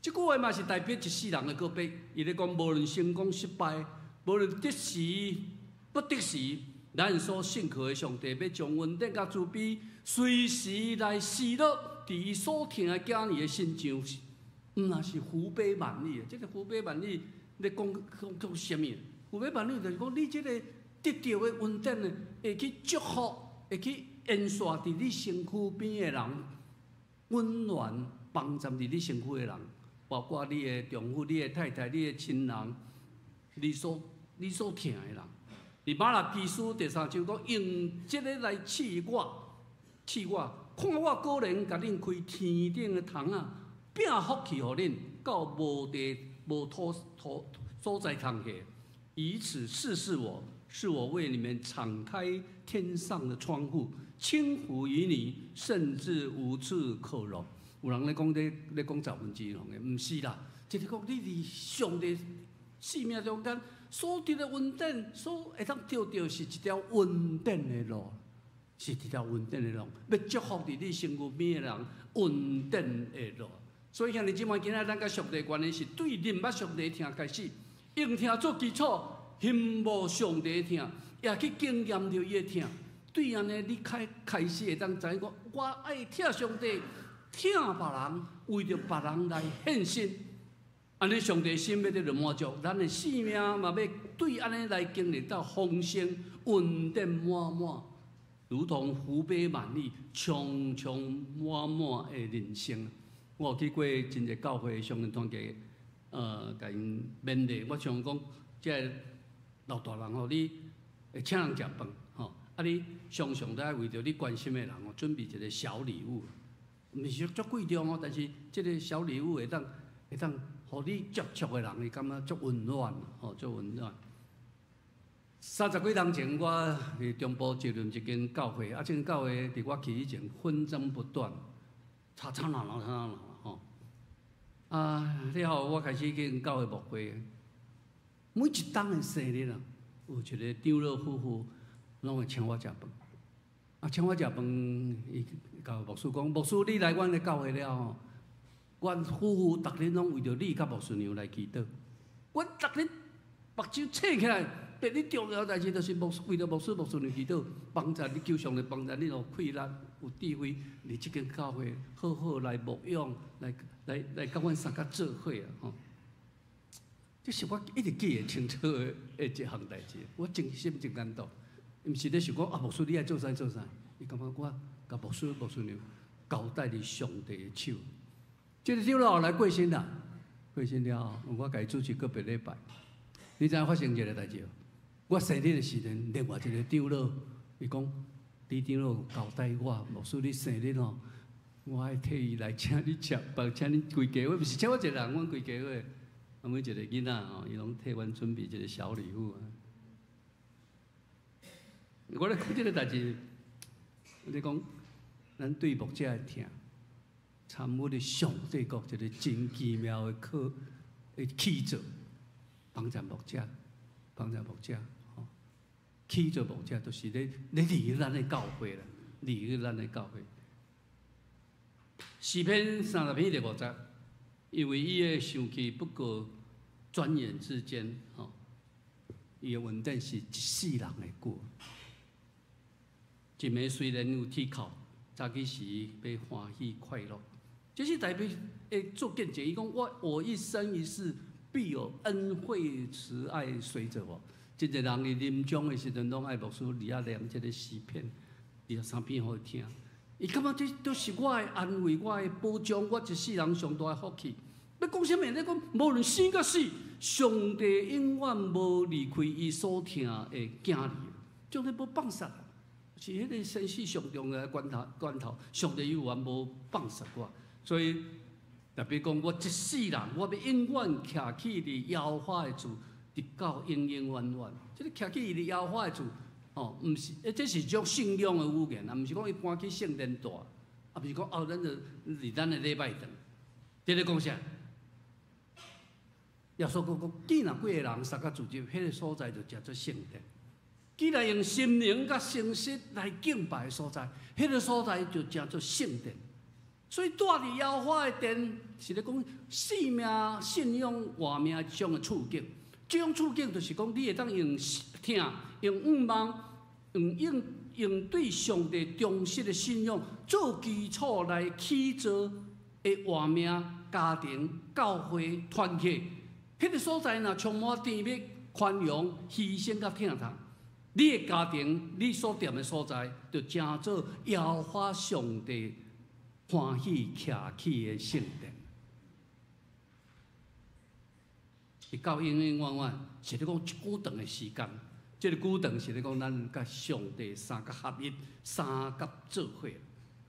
这句话嘛是代表一世人的告白。伊咧讲，无论成功失败，无论得时不得时，咱所信靠的上帝要将稳定甲慈悲随时来施落伫伊所听的囝儿的身上，那是胡悲万里的。这个胡悲万里咧讲什么？胡悲万里就是讲你这个。得到的稳定的，会去祝福，会去延续伫你身躯边的人，温暖帮助伫你身躯的人，包括你的丈夫、你的太太、你的亲人，你所疼的人。伫马拉基书第3章讲，用这个来赐我，看我个人甲恁开天顶的窗啊，拼福气互恁，到无地无土所在通下，以此试试我。是我为你们敞开天上的窗户，轻浮于你，甚至无处可容。有人咧讲10%拢嘅，唔是啦，就是讲你伫上帝生命中间所得的稳定，所会当得到是一条稳定的路，是一条稳定的路，要祝福伫你身躯边的人稳定的路。所以像你即摆今仔咱甲上帝关系是对认捌上帝听开始，用听做基础。羡慕上帝听，也去经验着伊的听。对安尼，你开始会当知影讲，我爱听上帝，听别人，为着别人来献身。安尼，上帝心要得到满足，咱的生命嘛要对安尼来经历到丰盛、稳定满满，如同福杯万里、充充满满的人生。我有去过真侪教会上人团契，甲因勉励。我常讲，即老大人吼，你会请人食饭吼，啊你常常都爱为着你关心的人吼，准备一个小礼物，毋是足贵重哦，但是这个小礼物会当互你接触的人，伊感觉足温暖，足温暖。30几年前，我伫中部就任一间教会，这间教会伫我去以前纷争不断，吵吵闹闹，吼。了后我开始去教会牧会，每一当的生日啊，有一个长老夫妇拢会请我食饭。请我食饭，伊甲牧师讲：牧师，你来阮的教会了吼，阮夫妇逐日拢为着你甲牧师娘来祈祷。阮逐日目睭醒起来。第一重要代志就是为了牧师、牧师娘祈祷，帮助你求上帝帮助你有气力、有智慧，嚟即间教会好好来牧养，来甲阮三甲做伙啊！吼，这是我一直记会清楚的一项代志，我真心真感动。毋是咧想讲牧师你爱做啥做啥，伊感觉我甲牧师、牧师娘交代伫上帝的手。这个长老来过身啦，过身了后，我甲伊主持个别礼拜。你知影发生一个代志？我生日的时阵，另外一个长老，伊讲，李长老交代我，牧师你生日吼，我爱替伊来请你食饭，请你规家伙，毋是请我一个人，阮规家伙，每一个囡仔吼，伊拢替阮准备一个小礼物。我咧讲这个代志，你讲，咱对牧者的听，参与咧上帝国一个真奇妙的起造，帮助牧者，帮助牧者。起做牧者，就是咧离咱的教会啦，离咱的教会。诗篇30篇第5节，因为伊的生气不过转眼之间，伊的稳定是一世人的过。一暝虽然有铁口，早起时要欢喜快乐。这是代表会做见证，伊讲我一生一世必有恩惠慈爱随着我。真侪人伫临终的时阵，拢爱牧师伫遐念这个诗篇，23篇互伊听。伊感觉这都是我的安慰，我的保障，我一世人上大的福气。要讲啥物？你讲无论生甲死，上帝永远无离开伊所听的囝儿，将你无放杀，是迄个生死上重要的关头，上帝永远无放杀我。所以特别讲，我一世人，我要永远徛起伫耶和华的厝。直到永永远远，这个徛起伊耶和华的厝，毋是，这是一种信仰的语言，毋是讲伊搬去圣殿住，毋是讲咱就伫咱的礼拜堂。这个讲啥？耶稣讲，既然几个人三甲聚集，迄个所在就叫做圣殿。既然用心灵甲诚实来敬拜的所在，迄个所在就叫做圣殿。所以住伫耶和华的殿，是咧讲生命、信仰、活命一种的处境。这种处境就是讲，你会当用听、用望、用对上帝忠实的信仰做基础来起造的活命、家庭、教会、团契。迄个所在若充满甜蜜、宽容、牺牲甲疼痛，你的家庭、你所踮的所在，就成做耶和华上帝欢喜徛起的圣殿。直到永永远远，是咧讲一久长的时间。这个久长是咧讲咱甲上帝三甲合一，三甲做伙。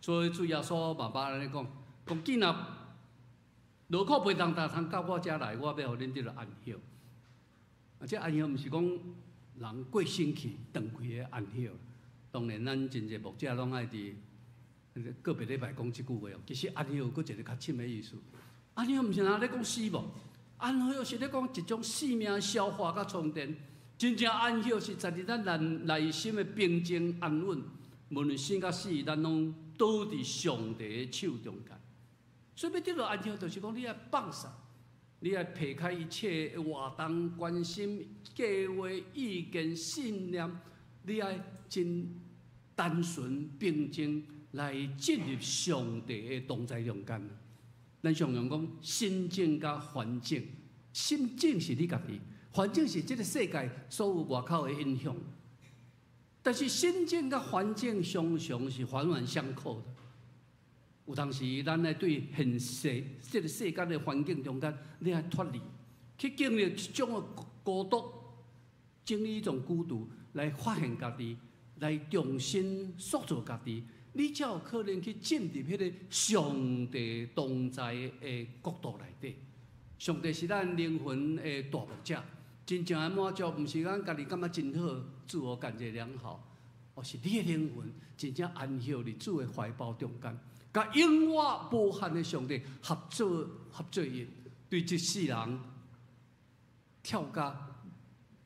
所以主耶稣爸爸安尼讲既然劳苦陪同通到我遮来，我要互恁得到安息。这安息毋是讲人过身去断开的安息。当然，咱真侪牧者拢爱伫个别礼拜讲即句话哦。其实安息有佫一个较深的意思。安息毋是拿咧讲死亡。安息是咧讲一种生命消化甲充电，真正安息是在咱内心的平静安稳，无论生甲死，咱拢倒伫上帝的手中间。所以要得到安息，就是讲你要放下，你要撇开一切活动、关心、计划、意见、信念，你要真单纯平静来进入上帝的同在中间。咱常常讲心境甲环境，心境是你家己，环境是这个世界所有外口的影响。但是心境甲环境常常是环环相扣的。有当时咱来对现实这个世间的环境中间，你要脱离，去经历一种的孤独，经历一种孤独，来发现家己，来重新塑造家己。你才有可能去进入迄个上帝同在的国度内底。上帝是咱灵魂的大牧者，真正的满足，毋是咱家己感觉真好，自我感觉良好，而是你的灵魂真正安息伫主的怀抱中间，甲永远无限的上帝合作因，对这世人跳甲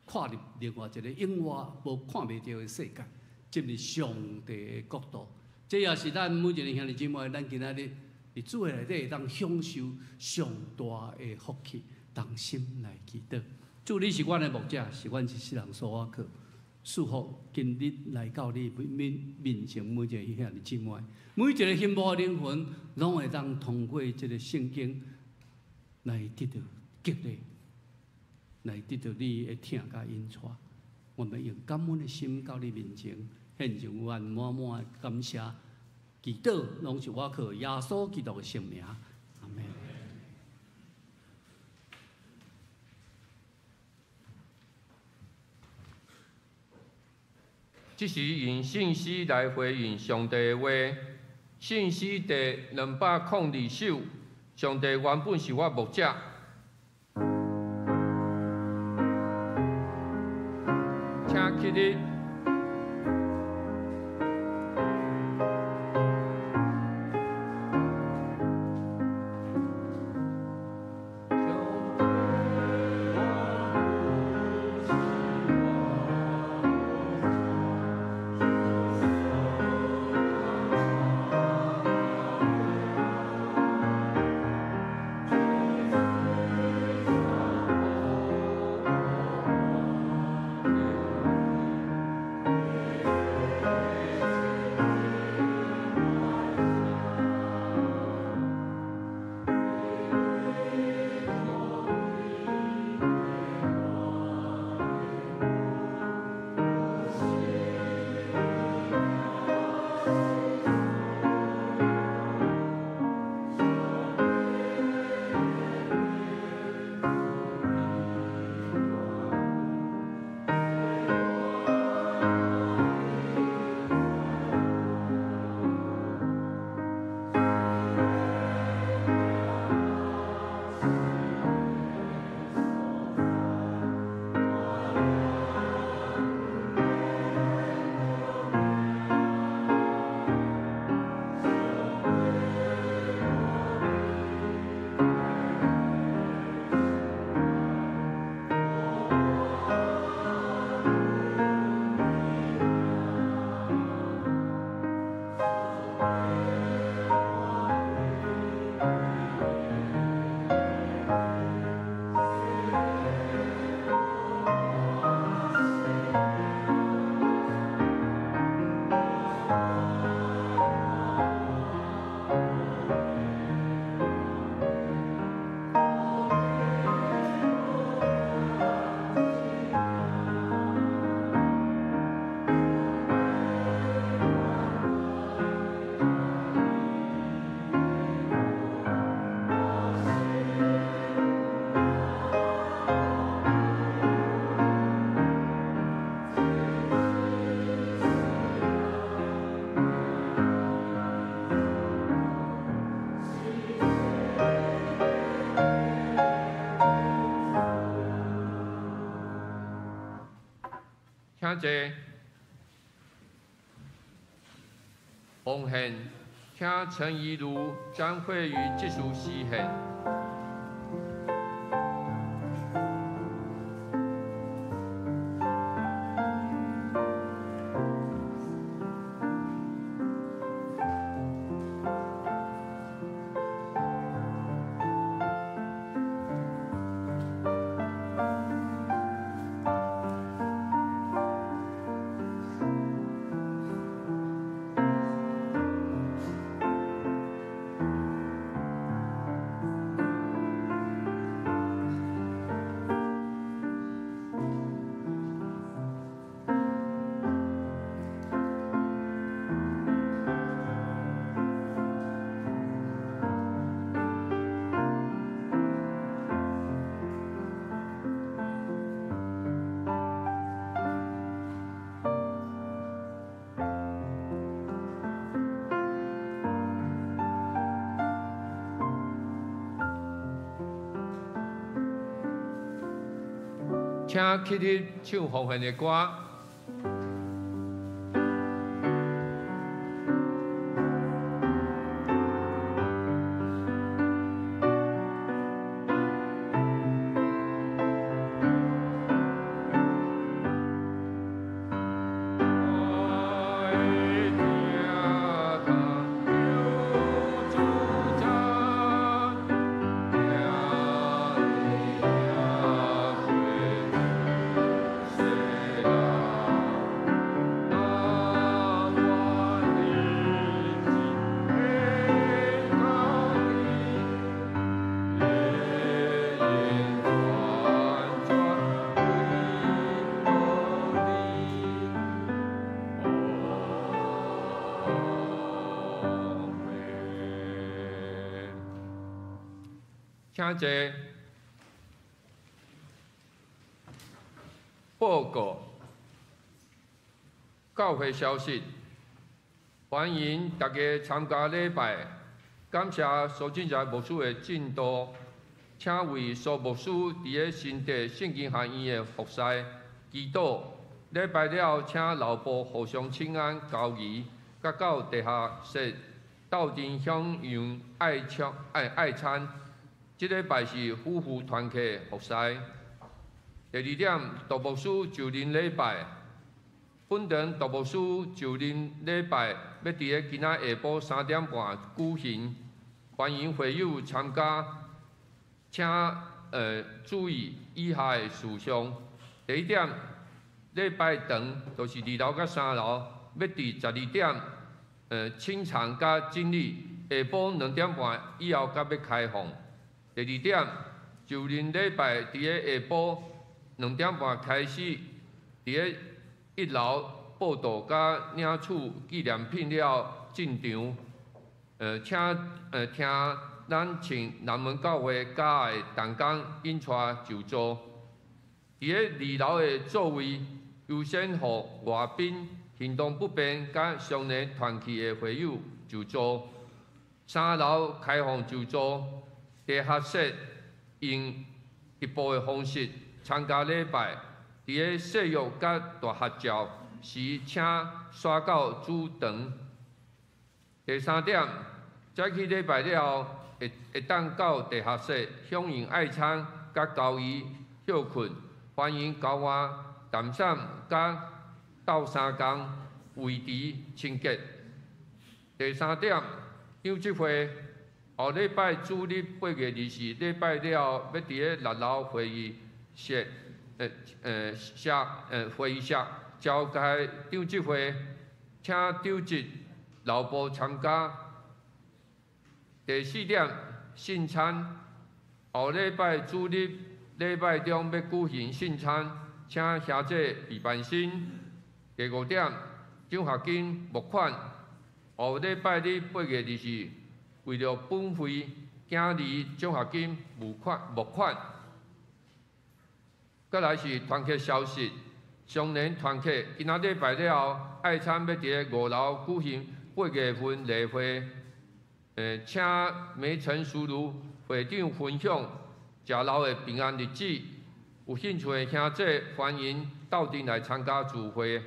跨入另外一个永远无看袂到的世界，进入上帝的国度。这也是咱每一个兄弟姊妹，咱今仔日伫主的内底，当享受上大的福气，当心来祈祷。主，你是阮的牧者，是阮一世人所倚靠。祝福今日来到你面前，每一个兄弟姊妹，每一个幸福的灵魂，拢会当通过这个圣经来得到激励，来得到你的听甲引带。我们用感恩的心到你面前，献上愿满满的感谢。祈祷拢是我靠耶稣基督的圣名，阿门。这是用信息来回应上帝的话。信息第202首，上帝原本是我牧者。请起立。请坐，奉献，请陈怡如、张慧宇结束誓献。请起立唱奉献的歌。请一个报告教会消息，欢迎大家参加礼拜。感谢苏进财牧师的进度，请为苏牧师伫个新地圣经学院的服侍祈祷。礼拜了，请老婆互相请安交谊，甲到地下室斗阵享用爱餐。即礼拜是夫妇团契服侍。第二点，杜牧师就任礼拜，本堂杜牧师就任礼拜要伫个今仔下晡3点半举行，欢迎会友参加。请注意以下的事项。第一点，礼拜堂就是2楼甲3楼，要伫12点清场甲整理，下晡2点半以后才要开放。第二点，就任礼拜伫个下晡2点半开始，伫个1楼报道甲领取纪念品了进场。请听咱请南门教会家的同工引带就座。伫个2楼的座位优先予外宾、行动不便甲常年团契的会友就座。3楼开放就座。地下室用一步的方式参加礼拜，伫个细约甲大合照时，请刷到主堂。第3点，早起礼拜了后，会当到地下室享用爱餐甲交谊休困，欢迎交换淡散甲斗相共维持清洁。第3点，养殖会。后礼拜主日8月24，礼拜了要伫个6楼会议室会议室召开长执会，请长执劳部参加。第4点，圣餐。后礼拜主日礼拜中要举行圣餐，请兄姐备办心。第5点，奖学金募款。后礼拜日8月24。为了本会囝儿奖学金募款，再来是团契消息。常年团契今仔礼拜了后，爱餐要伫个5楼举行8月份例会。请梅陈思如会长分享食老的平安日子。有兴趣的兄弟欢迎到阵来参加聚会。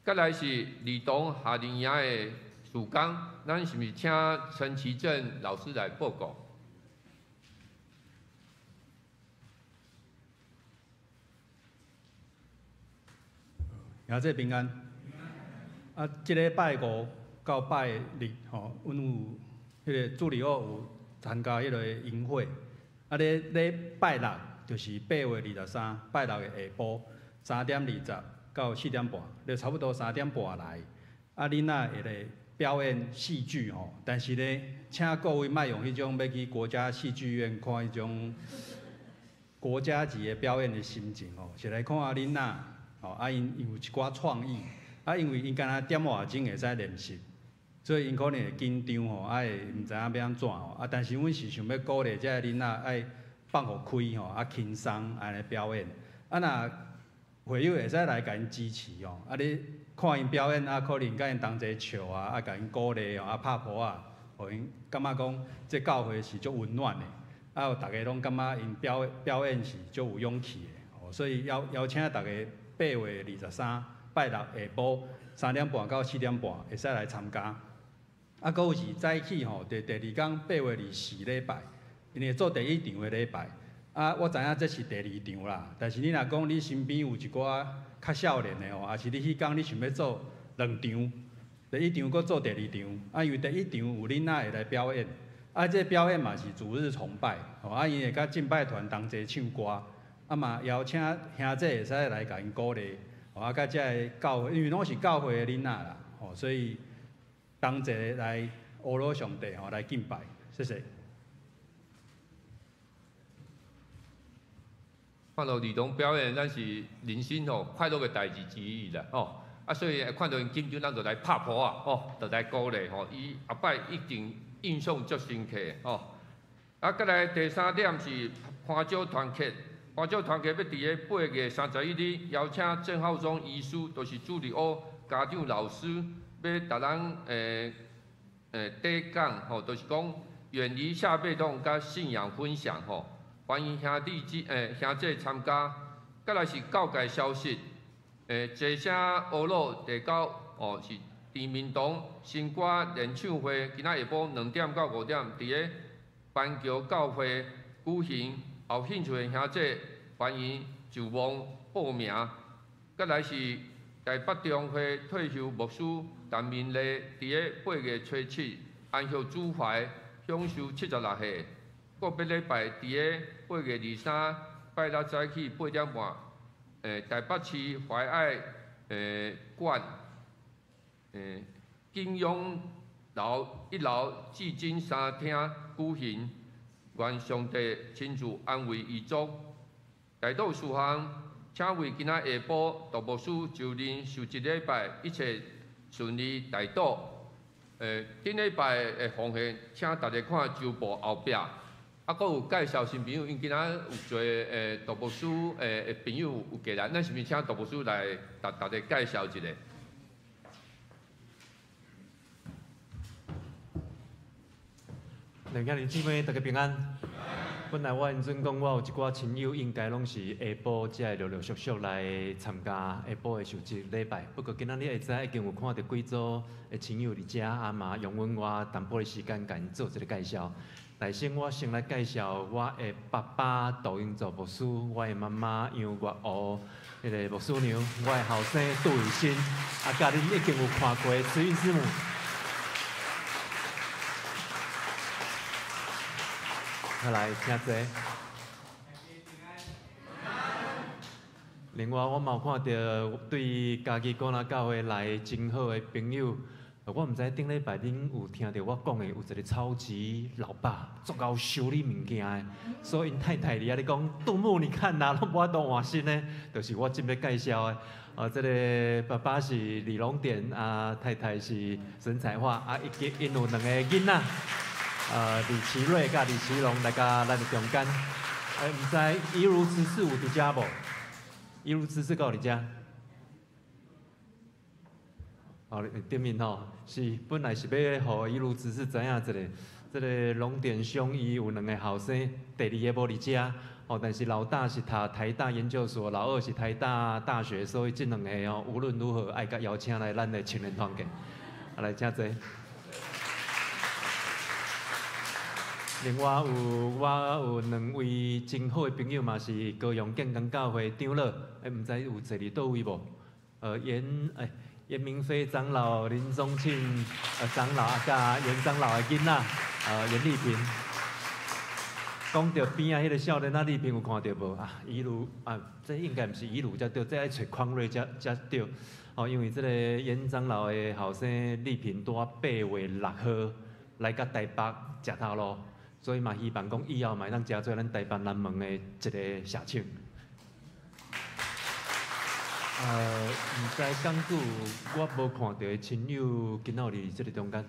再来是儿童夏令营的事工。咱是毋是请陈其正老师来报告？兄弟平安。即个拜5到拜日吼，阮有迄个助理有参加迄个营会。咧拜六就是8月23，拜六的下晡3点20到4点半，就差不多3点半来。恁仔会来表演戏剧吼，但是咧，请各位莫用迄种要去国家戏剧院看迄种国家级的表演的心情吼，是来看下恁仔吼，因有一寡创意，因为因敢若点外钟会使练习，所以因可能会紧张吼，会毋知影要安怎吼，但是阮是想要鼓励遮个囡仔爱放互开吼，轻松安尼表演，若会友会使来甲因支持吼，你。看因表演可能甲因同齐笑甲因鼓励拍鼓互因感觉讲，这教会是足温暖的，互大家拢感觉因表演是足有勇气的，所以邀请大家8月23拜六下晡3点半到4点半会使来参加。啊，搁有是早起吼，第二天8月24礼拜，因为做第1场的礼拜。啊，我知影这是第2场啦，但是你若讲你身边有一寡较少年的吼，也是你迄天你想要做2场，第1场搁做第2场，啊，因为第1场有囡仔会来表演，啊，这表演嘛是主日崇拜，吼，啊，因会甲敬拜团同齐唱歌，啊嘛邀请兄弟会使来甲因鼓励，吼，啊，甲遮个教会，因为拢是教会的囡仔啦，吼，所以同齐来阿罗上帝吼来敬拜，谢谢。看到儿童表演，咱是人生快乐的代志之一啦，啊，所以看到因紧张，咱就来拍鼓啊，就来鼓励伊后摆一定印象足深刻啊，再来第3点是花椒团契，花椒团契要伫个8月31日邀请郑浩宗医师，就是助理学家长老师，要逐人底讲就是讲远离下辈动甲信仰分享欢迎兄弟参加。再来是教界消息，坐车乌鲁第9是陈明堂新歌联唱会，今仔下晡2点到5点，伫个板桥教会举行。有兴趣的兄弟欢迎就网报名。再来是台北中会退休牧师陈明礼，伫个8月初7安息主怀享受76岁。个别礼拜伫个8月23拜六早起8点半，台北市怀爱馆景仰楼1楼至今3厅举行，愿上帝亲自安慰遗族。大道事项，请为今仔下晡大牧师就任受1礼拜，一切顺利大道。顶礼拜的奉献，请大家看周报后壁。啊，佫有介绍新朋友，因今仔有侪大牧师的朋友有过来，咱是毋是请大牧师来大家介绍一下？两家人姊妹，大家平安。本来我因准讲，我有一寡亲友应该拢是下晡才会陆陆续续来参加下晡的受祭礼拜。不过今仔日会知已经有看到几组的亲友伫遮，啊嘛用阮我淡薄的时间，甲因做一个介绍。首先，我先来介绍我的爸爸杜英做牧师，我的妈妈杨月娥，迄个牧师娘，我的后生杜雨欣，啊，甲恁已经有看过的慈运师母。好来，请坐。另外，我嘛有看到对家己广南教会来真好的朋友。我毋知顶礼拜恁有听到我讲的，有一个超级老爸，足够修理物件的。所以因太太伫遐咧讲，杜牧你看哪，拢无法度换新呢？就是我今要介绍的。这个爸爸是李龙典，啊，太太是沈彩华，啊，因有2个囡仔，李奇瑞甲李奇龙来甲咱的中间。毋知一如此事有伫遮无？一如此事有伫遮？顶面是本来是要互伊如此是知影这个龙典兄伊有2个后生，第2个无伫遮，但是老大是读台大研究所，老二是台大大学，所以这2个无论如何爱甲邀请来咱的青年团契，来请坐。另外我有2位真好的朋友嘛，是高雄建工教会长老，毋知有坐伫倒位无？严明飞长老、林宗庆长老甲严长老的囡仔，严丽萍。讲到边仔迄个少年丽萍有看到无啊？一路这应该毋是一路才对，这爱找匡瑞才对。因为这个严长老的后生丽萍拄8月6号来到台北食头路，所以嘛希望讲以后嘛当加做咱台北南门的一个社庆。毋知讲久，我无看到的亲友今仔日即个中间，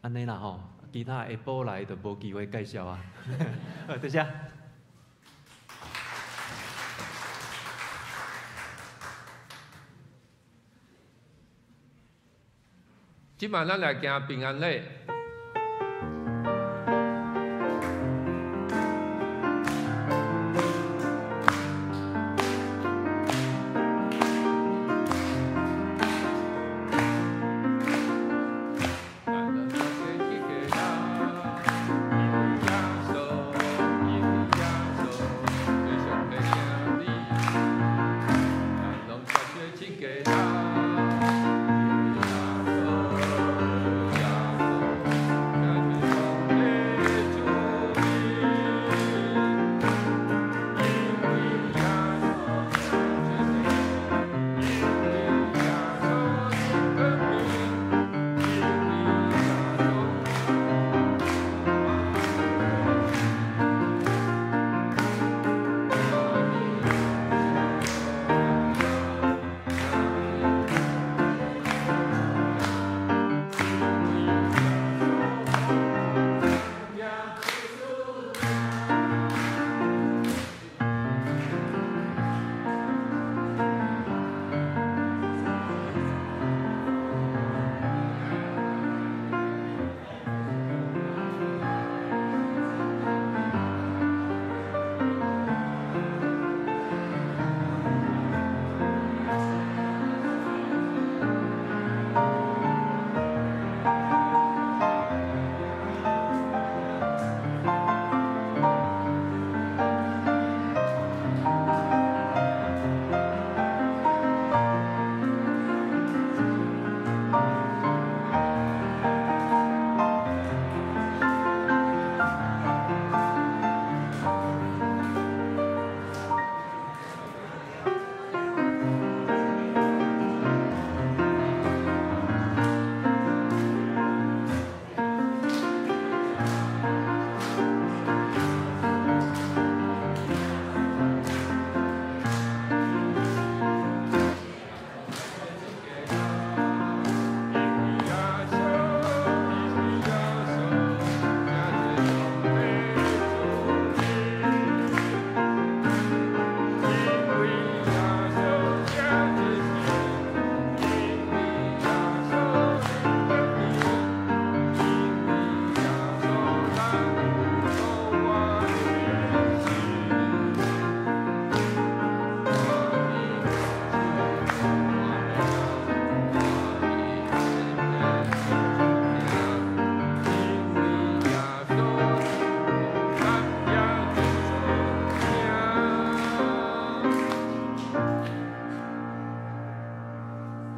安尼啦吼，其他下晡来就无机会介绍啊。多谢。即摆咱来行平安礼。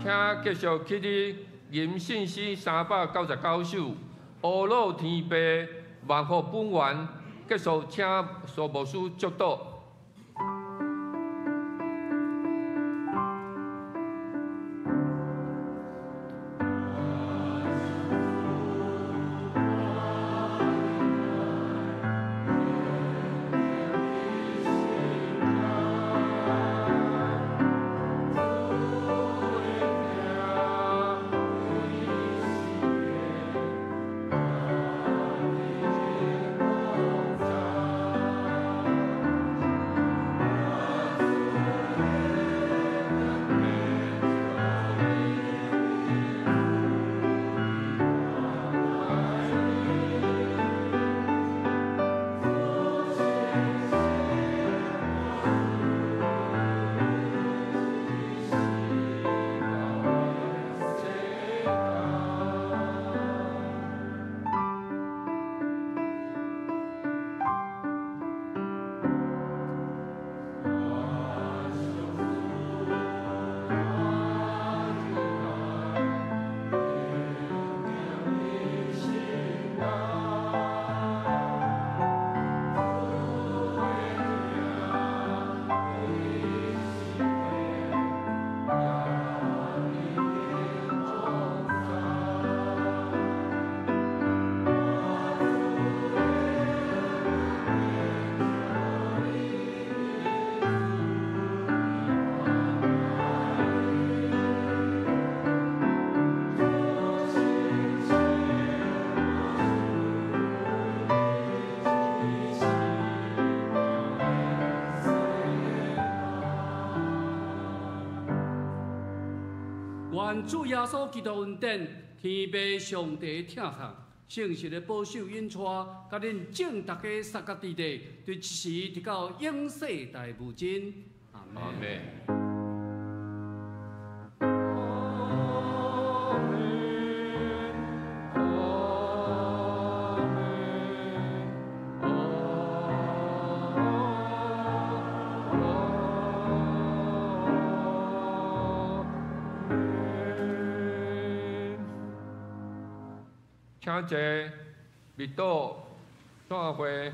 请继续起立，吟信诗399首，乌老天父，万福本源。结束，请苏牧师祝祷。愿主耶稣基督恩典、天父上帝疼痛、圣神的保守引带，甲恁正大家三角地带，对一时直到永世大无尽。阿门。阿门。请坐，密道散会。